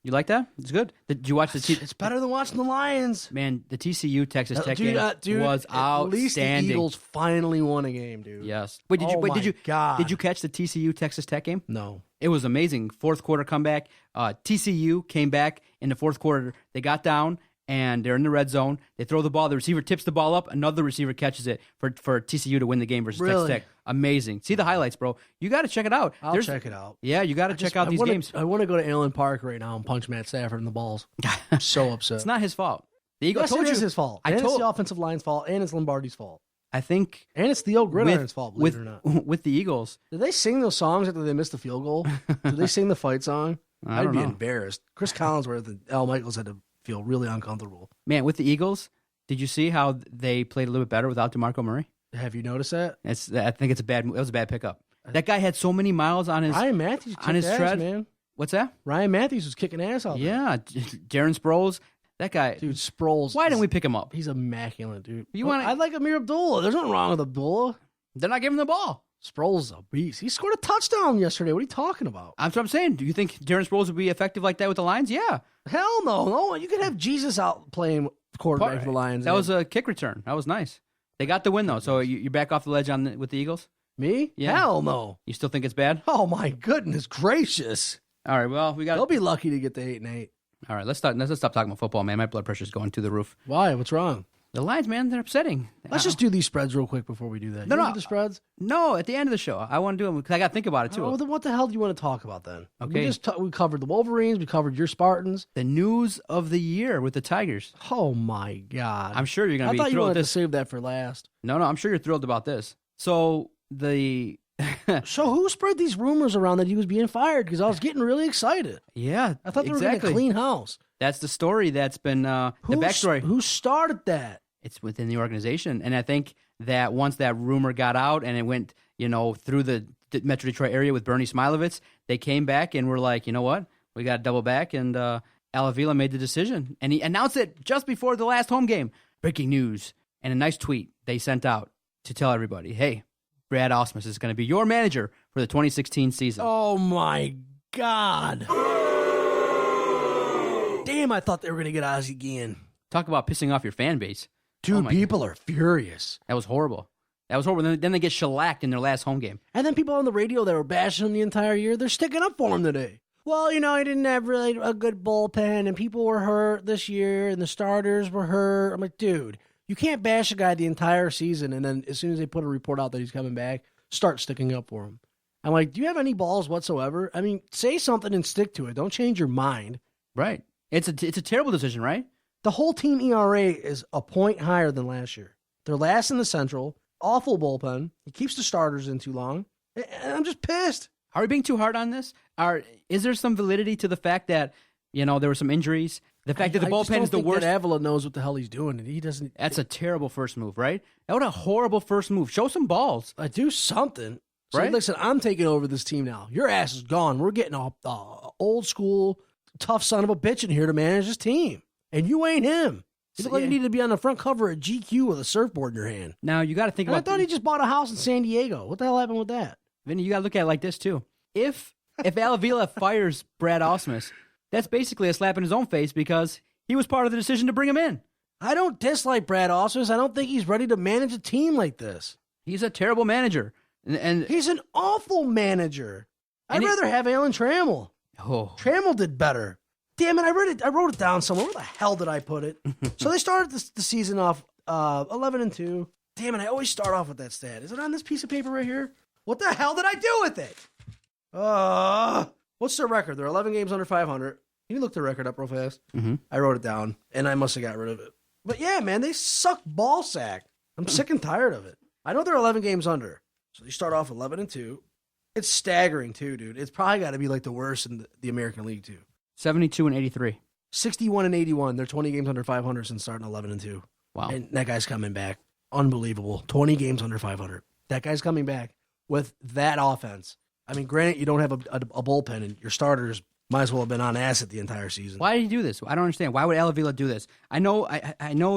You like that? It's good. Did you watch the It's better than watching the Lions. Man, the TCU Texas Tech game Dude, was at least the outstanding. Eagles finally won a game, dude. Yes. Wait, did you catch the TCU Texas Tech game? No. It was amazing. Fourth quarter comeback. TCU came back in the fourth quarter. They got down and they're in the red zone. They throw the ball. The receiver tips the ball up. Another receiver catches it for TCU to win the game versus Really? Texas Tech. Amazing. See the highlights, bro. You got to check it out. I'll check it out. Yeah, you got to check out these games. I want to go to Allen Park right now and punch Matt Stafford in the balls. I'm so upset. It's not his fault. The Eagles Yes, it is his fault. I And told it's the offensive line's fault, and it's Lombardi's fault. I think And it's the old Gridiron's fault, believe it or not. with the Eagles. Did they sing those songs after they missed the field goal? Did they sing the fight song? I I'd don't be know. embarrassed. Chris Collinsworth and Al Michaels had to feel really uncomfortable. Man, with the Eagles, did you see how they played a little bit better without DeMarco Murray? Have you noticed that? I think it was a bad pickup. That guy had so many miles on his Ryan Matthews on his kicked ass, tread. man. What's that? Ryan Matthews was kicking ass out there. Yeah, Darren Sproles. That guy. Dude, Sproles. Why didn't we pick him up? He's immaculate, dude. You wanna- I like Amir Abdullah. There's nothing wrong with Abdullah. They're not giving the ball. Sproles is a beast. He scored a touchdown yesterday. What are you talking about? That's what I'm saying. Do you think Darren Sproles would be effective like that with the Lions? Yeah. Hell no. No, you could have Jesus out playing quarterback for the Lions. That was a kick return. That was nice. They got the win though. So you back off the ledge with the Eagles? Me? Yeah. Hell no. You still think it's bad? Oh my goodness gracious. All right. Well, we got. They'll be lucky to get to 8-8. All right. Let's stop talking about football, man. My blood pressure's going through the roof. Why? What's wrong? The Lions, man, they're upsetting. Let's just do these spreads real quick before we do that. No, You no. do the spreads? No, at the end of the show, I want to do them because I got to think about it too. Oh, then what the hell do you want to talk about then? Okay. We covered the Wolverines. We covered your Spartans. The news of the year with the Tigers. Oh my God. I'm sure you're going I to be thought you thrilled wanted with to this. save that for last. No, I'm sure you're thrilled about this. So the So who spread these rumors around that he was being fired? Because I was getting really excited. yeah, I thought they were exactly. going to clean house. That's the story that's been the backstory. Who started that? It's within the organization, and I think that once that rumor got out and it went, through the Metro Detroit area with Bernie Smilovitz, they came back and were like, you know what, we got to double back, and Al Avila made the decision, and he announced it just before the last home game. Breaking news, and a nice tweet they sent out to tell everybody, hey, Brad Ausmus is going to be your manager for the 2016 season. Oh my God. Damn, I thought they were going to get Ozzie again. Talk about pissing off your fan base. Dude, Oh my people are furious. That was horrible. Then they get shellacked in their last home game. And then people on the radio that were bashing him the entire year, they're sticking up for him today. Well, he didn't have really a good bullpen, and people were hurt this year, and the starters were hurt. I'm like, dude, you can't bash a guy the entire season, and then as soon as they put a report out that he's coming back, start sticking up for him. I'm like, do you have any balls whatsoever? I mean, say something and stick to it. Don't change your mind. Right. It's a terrible decision, right? The whole team ERA is a point higher than last year. They're last in the Central. Awful bullpen. He keeps the starters in too long. And I'm just pissed. Are we being too hard on this? Is there some validity to the fact that, there were some injuries? The fact that the bullpen is the worst. That Avila knows what the hell he's doing, and he doesn't. That's a terrible first move, right? That was a horrible first move. Show some balls. I do something. So Right? listen, I'm taking over this team now. Your ass is gone. We're getting a old school, tough son of a bitch in here to manage this team. And you ain't him. You look like you need to be on the front cover of GQ with a surfboard in your hand. Now, you got to think And I about thought he just bought a house in San Diego. What the hell happened with that? Vinny, you got to look at it like this, too. If Al Avila fires Brad Ausmus, that's basically a slap in his own face because he was part of the decision to bring him in. I don't dislike Brad Ausmus. I don't think he's ready to manage a team like this. He's a terrible manager. And He's an awful manager. I'd And he- rather have Alan Trammell. oh, Trammell did better. Damn it, I wrote it down somewhere. Where the hell did I put it? So they started the season off 11-2. Damn it, I always start off with that stat. Is it on this piece of paper right here? What the hell did I do with it? What's their record? They're 11 games under 500. Can you look the record up real fast? Mhm. I wrote it down, and I must have got rid of it. But yeah, man, they suck ball sack. I'm sick and tired of it. I know they're 11 games under. So you start off 11-2. It's staggering, too, dude. It's probably got to be like the worst in the American League, too. 72 and 83. 61-81. They're 20 games under 500 since starting 11-2. Wow. And that guy's coming back. Unbelievable. 20 games under 500. That guy's coming back with that offense. I mean, granted, you don't have a bullpen, and your starters might as well have been on acid the entire season. Why did he do this? I don't understand. Why would Al Avila do this? I know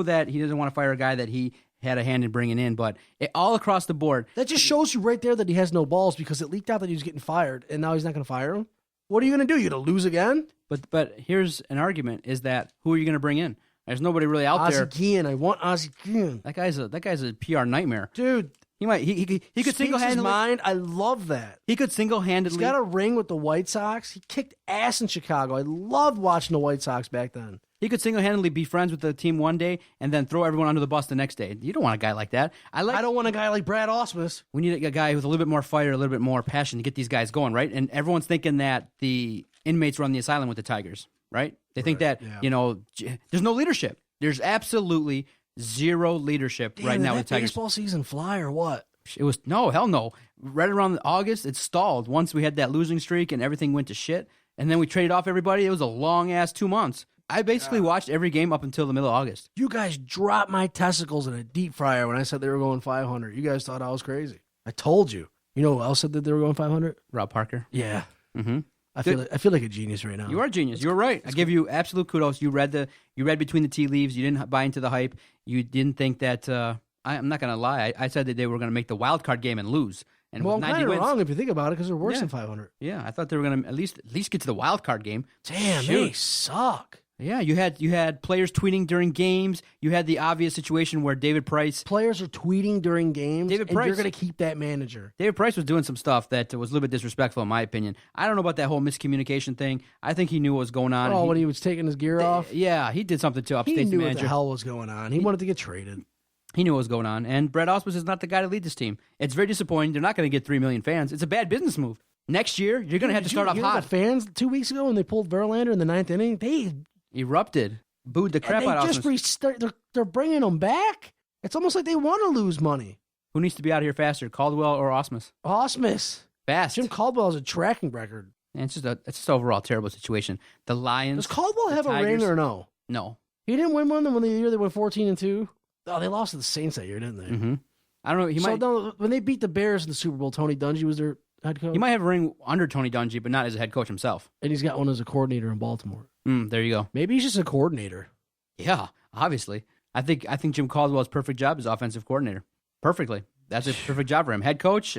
that he doesn't want to fire a guy that he had a hand in bringing in, but all across the board. That just shows you right there that he has no balls because it leaked out that he was getting fired, and now he's not going to fire him. What are you going to do? You going to lose again? But here's an argument: is that who are you going to bring in? There's nobody really out there. Ozzie Guillen. I want Ozzie Guillen. That guy's a PR nightmare, dude. He could Speaks single-handedly. his mind. I love that. He could single-handedly. He's got a ring with the White Sox. He kicked ass in Chicago. I loved watching the White Sox back then. He could single-handedly be friends with the team one day and then throw everyone under the bus the next day. You don't want a guy like that. I don't want a guy like Brad Ausmus. We need a guy with a little bit more fire, a little bit more passion to get these guys going, right? And everyone's thinking that the inmates run the asylum with the Tigers, right? They think that, there's no leadership. There's absolutely zero leadership right now with the Tigers. Baseball season fly or what? It was hell no. Right around August, it stalled. Once we had that losing streak and everything went to shit, and then we traded off everybody. It was a long ass 2 months. I basically watched every game up until the middle of August. You guys dropped my testicles in a deep fryer when I said they were going 500. You guys thought I was crazy. I told you. You know who else said that they were going 500? Rob Parker. Yeah. Mm-hmm. I feel like a genius right now. You are a genius. You're right. I give you absolute kudos. You read between the tea leaves. You didn't buy into the hype. You didn't think that. I'm not going to lie. I said that they were going to make the wild card game and lose. And well, I'm kind of wins, wrong if you think about it because they're worse than 500. Yeah, I thought they were going to at least get to the wild card game. Damn, they suck. Yeah, you had players tweeting during games. You had the obvious situation where David Price. Players are tweeting during games, and you're going to keep that manager. David Price was doing some stuff that was a little bit disrespectful, in my opinion. I don't know about that whole miscommunication thing. I think he knew what was going on. Oh, when he was taking his gear off? Yeah, he did something to upstate the manager. He knew what the hell was going on. He wanted to get traded. He knew what was going on. And Brett Ausmus is not the guy to lead this team. It's very disappointing. They're not going to get 3 million fans. It's a bad business move. Next year, you're going to have to start off hot. The fans 2 weeks ago when they pulled Verlander in the 9th inning, they erupted. Booed the crap out of Ausmus. They're bringing them back. It's almost like they want to lose money. Who needs to be out here faster, Caldwell or Ausmus? Ausmus. Fast. Jim Caldwell has a tracking record. And it's just an overall terrible situation. The Lions. Does Caldwell have a ring or no? No. He didn't win one when the year they went 14-2. Oh, they lost to the Saints that year, didn't they? Mm-hmm. I don't know. When they beat the Bears in the Super Bowl, Tony Dungy was their head coach. He might have a ring under Tony Dungy, but not as a head coach himself. And he's got one as a coordinator in Baltimore. There you go. Maybe he's just a coordinator. Yeah, obviously. I think Jim Caldwell's perfect job is offensive coordinator. Perfectly. That's a perfect job for him. Head coach,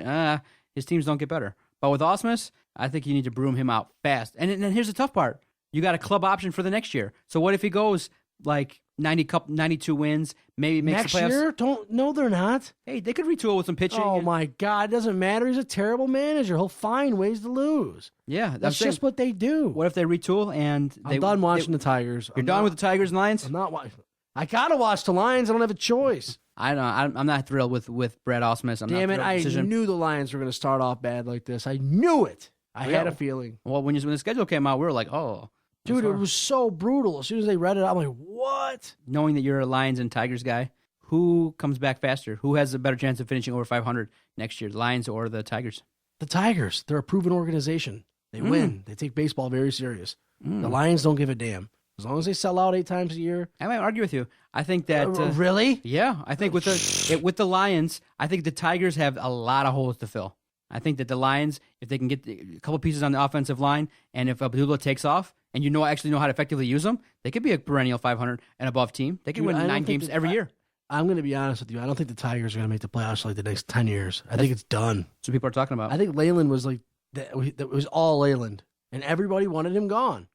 his teams don't get better. But with Ausmus, I think you need to broom him out fast. And then here's the tough part. You got a club option for the next year. So what if he goes like 92 wins, maybe makes next the playoffs? Year? No, they're not. Hey, they could retool with some pitching. Oh, my God. It doesn't matter. He's a terrible manager. He'll find ways to lose. Yeah. That's just what they do. What if they retool and I'm done watching the Tigers. You're done with the Tigers and Lions? I'm not watching. I got to watch the Lions. I don't have a choice. I'm not thrilled with Brad Ausmus. Damn it. I knew the Lions were going to start off bad like this. I knew it. I had a feeling. Well, when the schedule came out, we were like, oh. Dude, it was so brutal. As soon as they read it, I'm like, what? Knowing that you're a Lions and Tigers guy, who comes back faster? Who has a better chance of finishing over 500 next year, the Lions or the Tigers? The Tigers. They're a proven organization. They win. They take baseball very serious. The Lions don't give a damn. As long as they sell out 8 times a year. I might argue with you. I think that... really? Yeah. I think with the Lions, I think the Tigers have a lot of holes to fill. I think that the Lions, if they can get a couple pieces on the offensive line, and if Abdullah takes off, and actually know how to effectively use them, they could be a perennial 500 and above team. They could win 9 games every year. I'm going to be honest with you. I don't think the Tigers are going to make the playoffs for like the next 10 years. I think it's done. That's what people are talking about. I think Leyland was like, that was all Leyland, and everybody wanted him gone.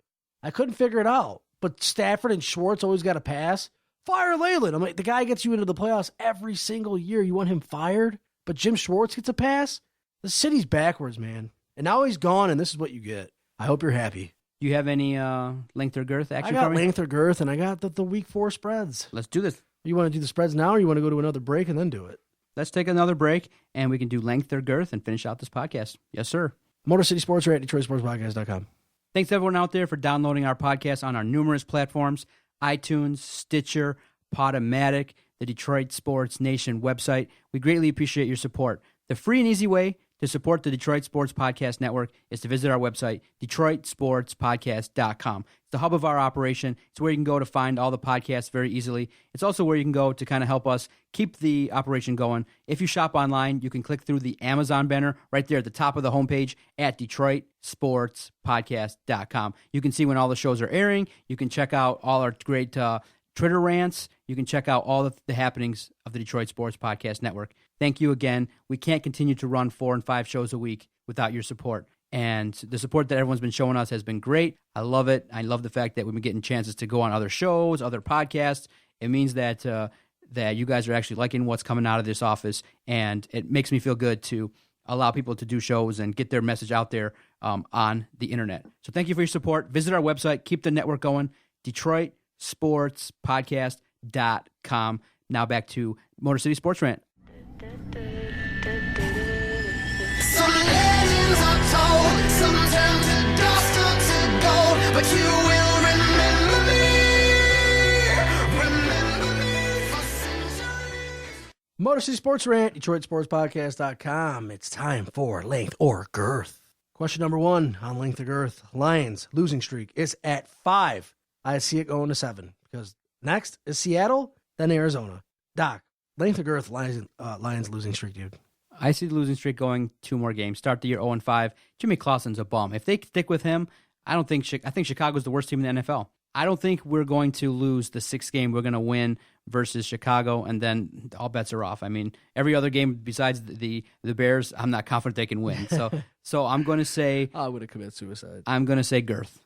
I couldn't figure it out. But Stafford and Schwartz always got a pass. Fire Leyland. I'm like, the guy gets you into the playoffs every single year. You want him fired? But Jim Schwartz gets a pass? The city's backwards, man. And now he's gone, and this is what you get. I hope you're happy. Do you have any length or girth action? I got for me? length or girth, and I got the week 4 spreads. Let's do this. You want to do the spreads now, or you want to go to another break and then do it? Let's take another break, and we can do length or girth and finish out this podcast. Yes, sir. Motor City Sports Rant, DetroitSportsPodcast.com. Thanks to everyone out there for downloading our podcast on our numerous platforms, iTunes, Stitcher, Podomatic, the Detroit Sports Nation website. We greatly appreciate your support. The free and easy way to support the Detroit Sports Podcast Network is to visit our website, DetroitSportsPodcast.com. It's the hub of our operation. It's where you can go to find all the podcasts very easily. It's also where you can go to kind of help us keep the operation going. If you shop online, you can click through the Amazon banner right there at the top of the homepage at DetroitSportsPodcast.com. You can see when all the shows are airing. You can check out all our great Twitter rants. You can check out all of the happenings of the Detroit Sports Podcast Network. Thank you again. We can't continue to run 4 and 5 shows a week without your support. And the support that everyone's been showing us has been great. I love it. I love the fact that we've been getting chances to go on other shows, other podcasts. It means that that you guys are actually liking what's coming out of this office, and it makes me feel good to allow people to do shows and get their message out there on the internet. So thank you for your support. Visit our website. Keep the network going. DetroitSportspodcast.com. Now back to Motor City Sports Rant. Some legends are told, some turn to dust or to gold, but you will remember me for centuries. Motor City Sports Rant, DetroitSportspodcast.com. It's time for length or girth. Question number 1 on length or girth. Lions losing streak is at 5. I see it going to 7 because next is Seattle, then Arizona. Doc, length or girth, Lions losing streak, dude. I see the losing streak going 2 more games. Start the year 0-5. Jimmy Clausen's a bum. If they stick with him, I think Chicago's the worst team in the NFL. I don't think we're going to lose the 6th game we're going to win versus Chicago, and then all bets are off. I mean, every other game besides the Bears, I'm not confident they can win. So I'm going to say I would have committed suicide. I'm going to say girth.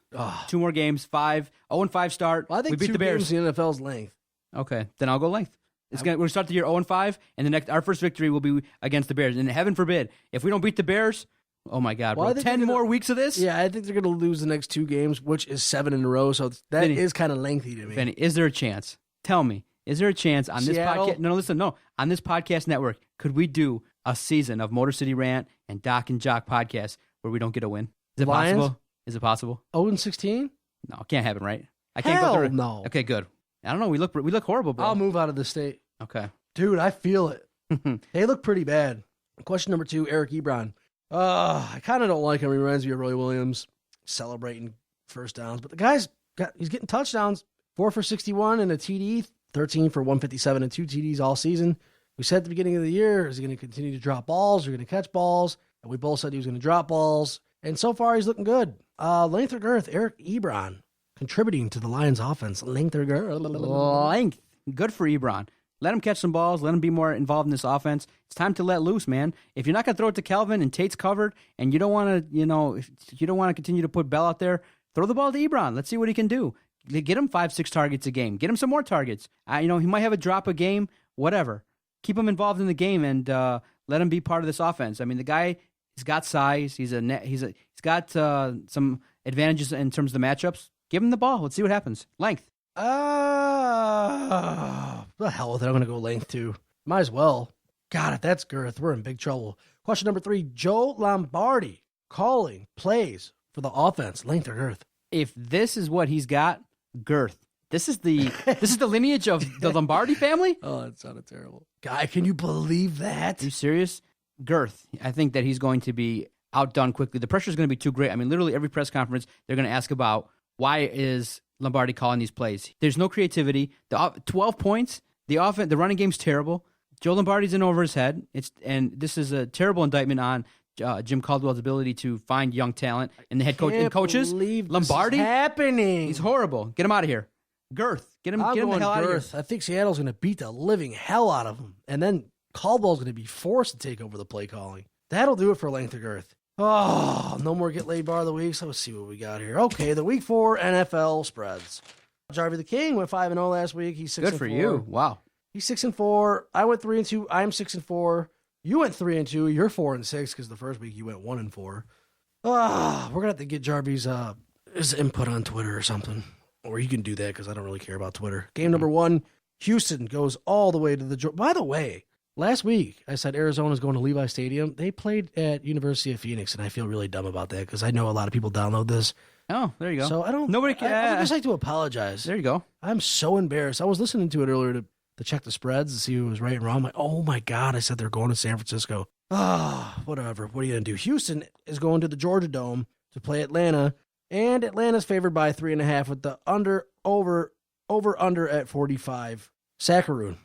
2 more games, 0-5 start. Well, I think we beat 2 the Bears. games in the NFL's length. Okay, then I'll go length. We'll start the year 0-5, and our first victory will be against the Bears. And heaven forbid, if we don't beat the Bears, oh my God, Well, bro, 10 more weeks of this? Yeah, I think they're going to lose the next 2 games, which is 7 in a row. So that is kind of lengthy to me. Benny, is there a chance? Tell me, is there a chance on this Seattle? podcast? No, on this podcast network, could we do a season of Motor City Rant and Doc and Jock podcast where we don't get a win? Is it Lions? possible? Is it possible? 0-16? No, it can't happen, right? I can't Hell go through. no. Okay, good. I don't know. We look horrible, bro. I'll move out of the state. Okay. Dude, I feel it. They look pretty bad. Question number 2, Eric Ebron. I kind of don't like him. He reminds me of Roy Williams celebrating first downs. But the he's getting touchdowns. 4 for 61 and a TD, 13 for 157 and 2 TDs all season. We said at the beginning of the year, is he going to continue to drop balls? Are he going to catch balls? And we both said he was going to drop balls. And so far, he's looking good. Length or girth, Eric Ebron contributing to the Lions offense. Length or girth? Length. Good for Ebron. Let him catch some balls. Let him be more involved in this offense. It's time to let loose, man. If you're not going to throw it to Kelvin and Tate's covered, and you don't want to, continue to put Bell out there, throw the ball to Ebron. Let's see what he can do. Get him 5-6 targets a game. Get him some more targets. He might have a drop a game. Whatever. Keep him involved in the game and let him be part of this offense. I mean, the guy, he's got size. He's got some advantages in terms of the matchups. Give him the ball. Let's see what happens. Length. The hell with it. I'm going to go length too. Might as well. God, if that's girth, we're in big trouble. Question number 3, Joe Lombardi calling plays for the offense. Length or girth? If this is what he's got, girth. This is the lineage of the Lombardi family? Oh, that sounded terrible. Guy, can you believe that? Are you serious? Girth. I think that he's going to be outdone quickly. The pressure is going to be too great. I mean, literally every press conference, they're going to ask about why is Lombardi calling these plays. There's no creativity. 12 points. The running game's terrible. Joe Lombardi's in over his head. And this is a terrible indictment on Jim Caldwell's ability to find young talent and the head coach and coaches. Lombardi, happening. he's horrible. Get him out of here. Girth. Get him the hell out of here. I think Seattle's going to beat the living hell out of him. And then Caldwell's going to be forced to take over the play calling. That'll do it for length of girth. Oh, no more get laid bar of the week. So let's see what we got here. Okay, the week 4 NFL spreads. Jarvie the King went 5-0 last week. He's 6-4. Good for you. Wow. He's 6-4. I went 3-2. I'm 6-4. You went 3-2. You're 4-6 because the first week you went 1-4. We're gonna have to get Jarvie's his input on Twitter or something, or you can do that because I don't really care about Twitter. Game number 1, Houston goes all the way to the. By the way, last week I said Arizona's going to Levi Stadium. They played at University of Phoenix, and I feel really dumb about that because I know a lot of people download this. Oh, there you go. So I don't. Nobody. I would just like to apologize. There you go. I'm so embarrassed. I was listening to it earlier to check the spreads to see who was right and wrong. I'm like, oh my God, I said they're going to San Francisco. Whatever. What are you going to do? Houston is going to the Georgia Dome to play Atlanta, and Atlanta's favored by 3.5 with the over-under at 45. Saccharoon.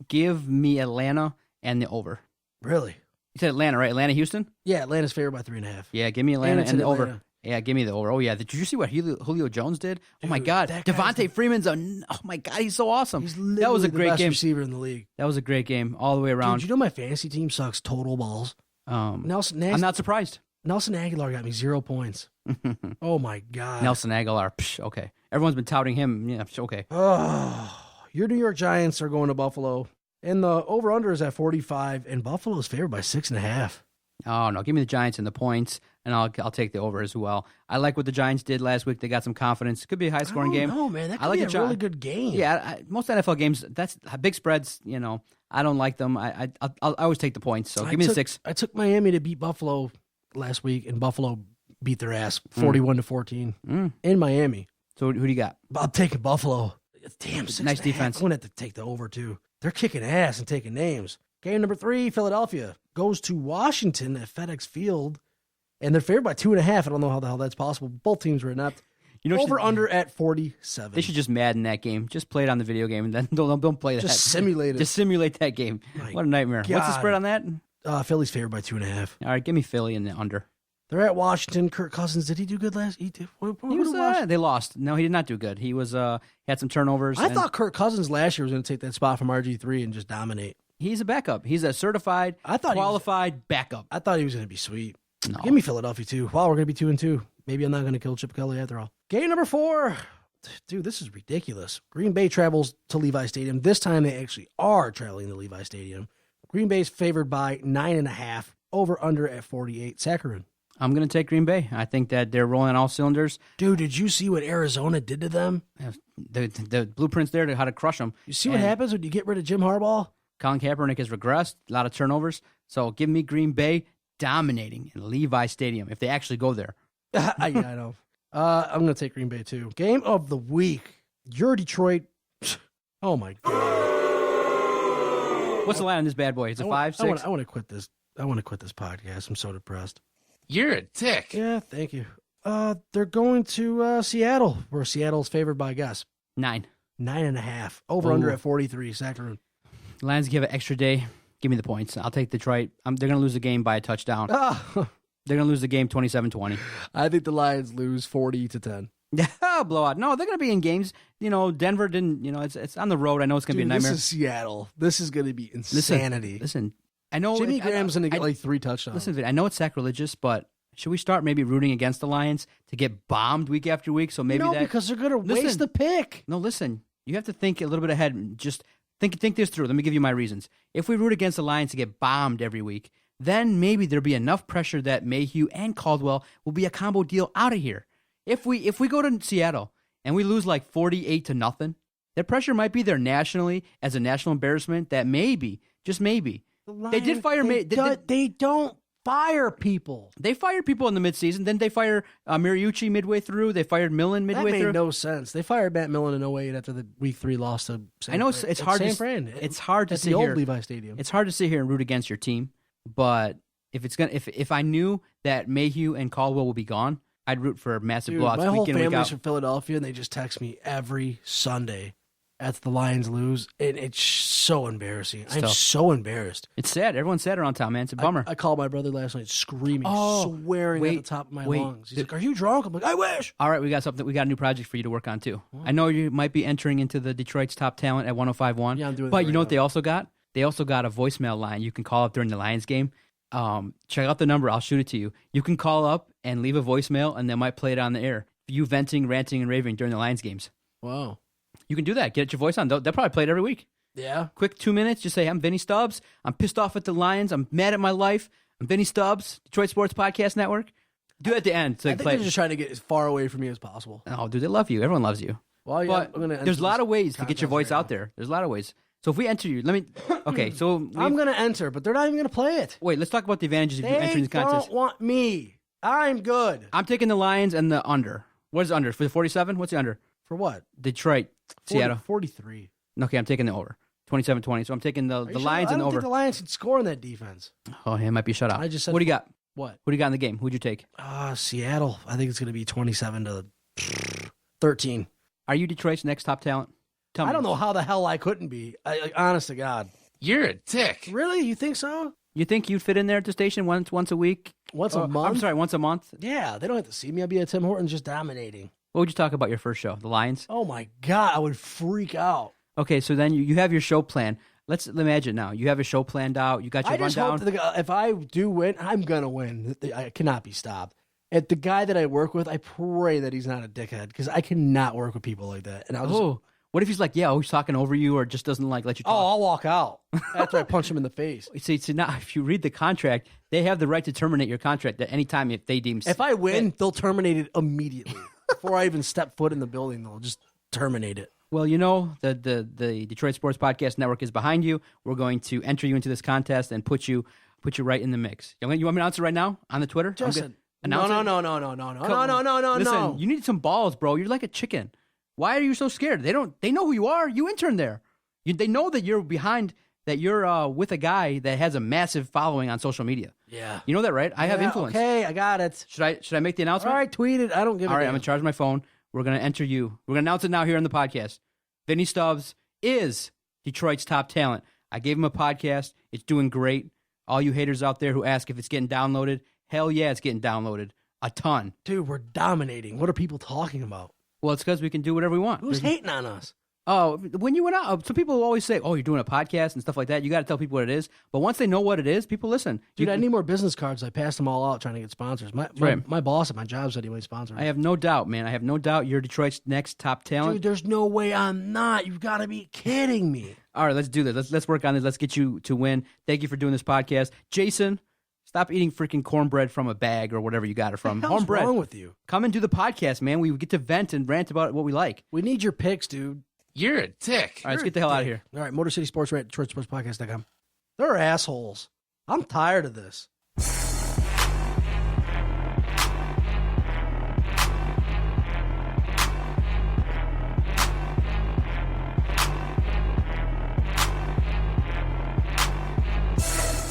Give me Atlanta and the over. Really? You said Atlanta, right? Atlanta, Houston? Yeah, Atlanta's favored by 3.5. Yeah, give me Atlanta and the Atlanta. over. Yeah, give me the over. Oh, yeah. Did you see what Julio Jones did? Oh, my Dude, God. that guy's Devontae Freeman's oh, my God. He's so awesome. He's that was a literally great the best game. receiver in the league. That was a great game all the way around. Dude, you know my fantasy team sucks total balls. Nelson, I'm not surprised. Nelson Aguilar got me 0 points. Oh, my God. Nelson Aguilar. Psh, okay. Everyone's been touting him. Yeah, psh, okay. Oh, your New York Giants are going to Buffalo. And the over-under is at 45, and Buffalo is favored by 6.5. Oh, no. Give me the Giants and the points, and I'll take the over as well. I like what the Giants did last week. They got some confidence. Could be a high-scoring game. Oh, man. That could be a really good game. Yeah, most NFL games, that's big spreads, you know. I don't like them. I always take the points, so give me the 6. I took Miami to beat Buffalo last week, and Buffalo beat their ass 41-14 in Miami. So who do you got? I'm taking Buffalo. Damn, 6.5. Nice defense. I'm going to have to take the over, too. They're kicking ass and taking names. Game number 3, Philadelphia goes to Washington at FedEx Field, and they're favored by 2.5. I don't know how the hell that's possible. Both teams were inept. You know, over-under at 47. They should just Madden that game. Just play it on the video game, and then don't play that. Just simulate it. Just simulate that game. What a nightmare. God. What's the spread on that? Philly's favored by 2.5. All right, give me Philly in the under. They're at Washington. Kirk Cousins, did he do good last? He did. They lost. No, he did not do good. He was had some turnovers. I thought Kirk Cousins last year was going to take that spot from RG3 and just dominate. He's a backup. He's a certified, qualified backup. I thought he was going to be sweet. No. Give me Philadelphia too. Wow, we're going to be 2-2. Maybe I'm not going to kill Chip Kelly after all. Game number 4. Dude, this is ridiculous. Green Bay travels to Levi Stadium. This time they actually are traveling to Levi Stadium. Green Bay's favored by 9.5. Over under at 48. Saccharin. I'm going to take Green Bay. I think that they're rolling on all cylinders. Dude, did you see what Arizona did to them? The blueprints there to how to crush them. You see what happens when you get rid of Jim Harbaugh? Colin Kaepernick has regressed. A lot of turnovers. So give me Green Bay dominating in Levi Stadium if they actually go there. I know. I'm going to take Green Bay too. Game of the week. You're Detroit. Oh, my God. What's the line on this bad boy? Is it 5, 6? I want to quit this. I want to quit this podcast. I'm so depressed. You're a dick. Yeah, thank you. They're going to Seattle, where Seattle's favored by, guess, 9. 9.5. Over under at 43. Saccharin. Lions give an extra day. Give me the points. I'll take Detroit. They're going to lose the game by a touchdown. They're going to lose the game 27-20. I think the Lions lose 40-10. Blowout. No, they're going to be in games. You know, Denver didn't, it's on the road. I know it's going to be a nightmare. This is Seattle. This is going to be insanity. Listen, I know Jimmy Graham's going to get like 3 touchdowns. Listen, Vin, I know it's sacrilegious, but should we start maybe rooting against the Lions to get bombed week after week? So maybe because they're going to waste the pick. No, listen. You have to think a little bit ahead. Just think this through. Let me give you my reasons. If we root against the Lions to get bombed every week, then maybe there'll be enough pressure that Mayhew and Caldwell will be a combo deal out of here. If we go to Seattle and we lose like 48-0, that pressure might be there nationally as a national embarrassment. That maybe, just maybe, they did fire. They don't fire people. They fired people in the midseason. Then they fired Mariucci midway through. They fired Millen midway through. That made no sense. They fired Matt Millen in 08 after the week 3 loss to San I know it's hard to it's hard to sit the here. Old Levi Stadium. It's hard to sit here and root against your team, but if I knew that Mayhew and Caldwell will be gone, I'd root for massive blowouts. My whole week in, week family's out. from Philadelphia, and they just text me every Sunday after the Lions lose, and it's so embarrassing. I'm tough. so embarrassed. It's sad. Everyone's sad around town, man. It's a bummer. I called my brother last night screaming, swearing at the top of my lungs. He's like, "Are you drunk?" I'm like, "I wish." All right, we got something. We got a new project for you to work on too. I know you might be entering into the Detroit's top talent at 105.1. Yeah, I'm doing that But you right know now. what they also got? They also got a voicemail line you can call up during the Lions game. Check out the number. I'll shoot it to you. You can call up and leave a voicemail, and they might play it on the air. You venting, ranting, and raving during the Lions games. Wow. You can do that. Get your voice on. They'll probably play it every week. Yeah. Quick 2 minutes. Just say, I'm Vinny Stubbs. I'm pissed off at the Lions. I'm mad at my life. I'm Vinny Stubbs, Detroit Sports Podcast Network. Do it at the end. So I think they're just trying to get as far away from me as possible. Oh, dude, they love you. Everyone loves you. Well, yeah, But I'm gonna there's a lot of ways to get your voice right out there. There's a lot of ways. So if we enter you, okay, so I'm going to enter, but they're not even going to play it. wait, let's talk about the advantages of you entering They the contest. don't want me. I'm good. I'm taking the Lions and the under. What is the under? For the 47? What's the under? For what? Detroit, 40, Seattle. 43. Okay, I'm taking the over. 27-20. So I'm taking the Lions and the I don't over. think the Lions can score in that defense. Oh, yeah, it might be shut out. I just said What do you got? What? What do you got in the game? Who'd you take? Seattle. I think it's going to be 27-13. Are you Detroit's next top talent? Tell me. I don't know how the hell I couldn't be. Honest to God. You're a dick. Really? You think so? You think you'd fit in there at the station once a week? Once a month? I'm sorry, once a month? Yeah, they don't have to see me. I'd be at Tim Hortons just dominating. What would you talk about your first show? The Lions? Oh, my God. I would freak out. Okay, so then you have your show plan. Let's imagine now. You have a show planned out. You got your I just rundown. hope if I do win, I'm gonna win. I cannot be stopped. And the guy that I work with, I pray that he's not a dickhead because I cannot work with people like that. And What if he's like, yeah, he's talking over you or just doesn't let you talk? I'll walk out after I punch him in the face. See, now if you read the contract, they have the right to terminate your contract at any time if they deem. If I win, they'll terminate it immediately before I even step foot in the building. They'll just terminate it. Well, the Detroit Sports Podcast Network is behind you. We're going to enter you into this contest and put you right in the mix. You want me to announce it right now on the Twitter? Justin, no. Listen, you need some balls, bro. You're like a chicken. Why are you so scared? They know who you are. You intern there. They know that you're behind. That you're with a guy that has a massive following on social media. Yeah, you know that, right? I have influence. Okay, I got it. Should I make the announcement? All right, tweet it. I don't give a All right, damn. I'm gonna charge my phone. We're gonna enter you. We're gonna announce it now here on the podcast. Vinny Stubbs is Detroit's top talent. I gave him a podcast. It's doing great. All you haters out there who ask if it's getting downloaded, hell yeah, it's getting downloaded. A ton. Dude, we're dominating. What are people talking about? Well, it's because we can do whatever we want. Who's hating on us? Oh, when you went out, some people always say, oh, you're doing a podcast and stuff like that. You got to tell people what it is. But once they know what it is, people listen. Dude, I need more business cards. I passed them all out trying to get sponsors. My boss at my job said he might sponsor me. I have no doubt, man. I have no doubt you're Detroit's next top talent. Dude, there's no way I'm not. You've got to be kidding me. All right, let's do this. Let's work on this. Let's get you to win. Thank you for doing this podcast. Jason, stop eating freaking cornbread from a bag or whatever you got it from. What's wrong with you? Come and do the podcast, man. We get to vent and rant about what we like. We need your picks, dude. You're a dick. All right, let's get the hell out of here. All right, Motor City Sports Rant, DetroitSportsPodcast.com. They're assholes. I'm tired of this.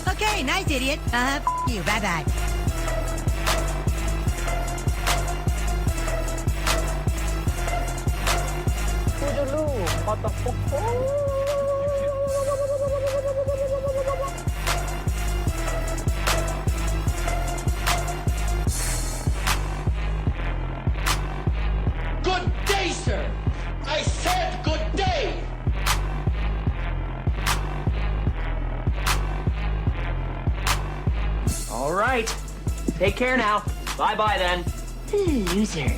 Okay, nice idiot. You. Bye-bye. Good day, sir. I said good day. All right. Take care now. Bye-bye then. Loser.